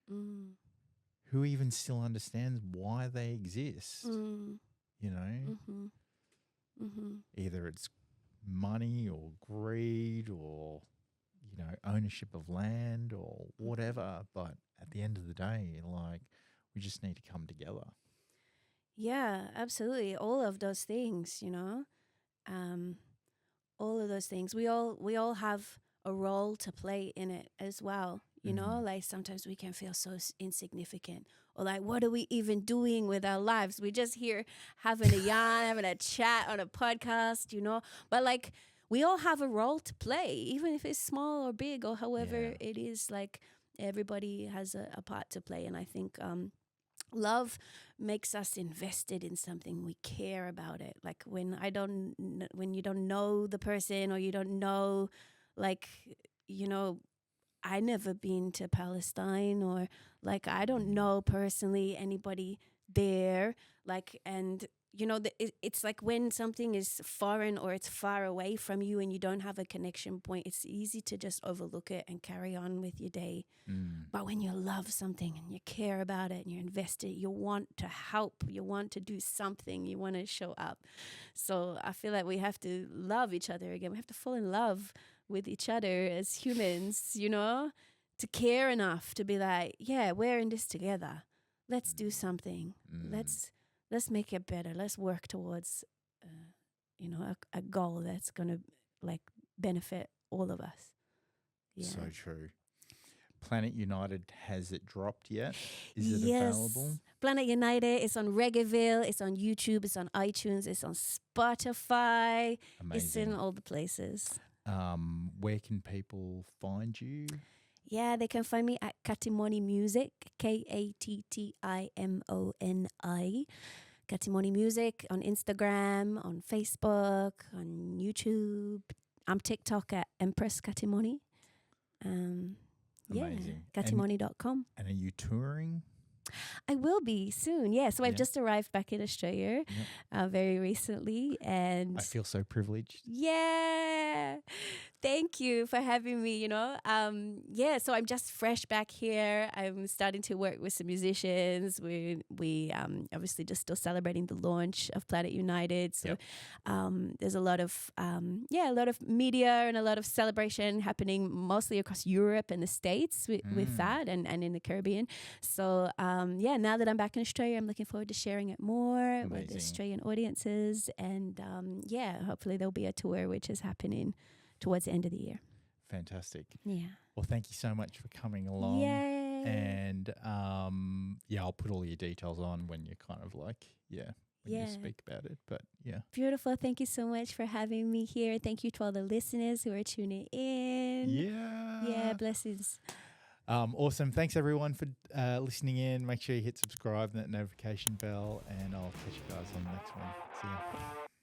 who even still understands why they exist, Either it's money or greed or ownership of land or whatever, but at the end of the day, like, we just need to come together. Yeah, absolutely. All of those things, all of those things. We all have a role to play in it as well. Like, sometimes we can feel so insignificant, or like, what are we even doing with our lives? We're just here having a yarn, having a chat on a podcast, but like, we all have a role to play, even if it's small or big or however it is. Like, everybody has a part to play. And I think love makes us invested in something. We care about it. Like, when you don't know the person, or you don't know, like, I never been to Palestine, or like I don't know personally anybody there. Like, and you know, it's like when something is foreign or it's far away from you and you don't have a connection point, it's easy to just overlook it and carry on with your day. But when you love something and you care about it and you're invested, you want to help, you want to do something, you want to show up. So I feel like we have to love each other again. We have to fall in love with each other as humans, you know, to care enough to be like, yeah, we're in this together. Let's do something. Let's make it better. Let's work towards, you know, a goal that's going to like benefit all of us. Yeah. So true. Planet United, has it dropped yet? Is it available? Planet United is on Reggaeville, it's on YouTube, it's on iTunes, it's on Spotify. Amazing. It's in all the places. Where can people find you? Yeah, they can find me at Kattimoni Music, Kattimoni. Kattimoni Music on Instagram, on Facebook, on YouTube. I'm TikTok at Empress Kattimoni. Amazing. Kattimoni.com. And are you touring? I will be soon. Yeah. So I've just arrived back in Australia very recently. And I feel so privileged. Yeah. Thank you for having me, you know. So I'm just fresh back here. I'm starting to work with some musicians. We obviously just still celebrating the launch of Planet United. So there's a lot of media and a lot of celebration happening mostly across Europe and the States with that and in the Caribbean. So now that I'm back in Australia, I'm looking forward to sharing it more with the Australian audiences. And hopefully there'll be a tour which is happening towards the end of the year. Fantastic. Yeah. Well, thank you so much for coming along. Yay. And I'll put all your details on when you kind of like, you speak about it. But yeah. Beautiful. Thank you so much for having me here. Thank you to all the listeners who are tuning in. Yeah. Yeah, blessings. Awesome. Thanks everyone for listening in. Make sure you hit subscribe and that notification bell, and I'll catch you guys on the next one. See ya.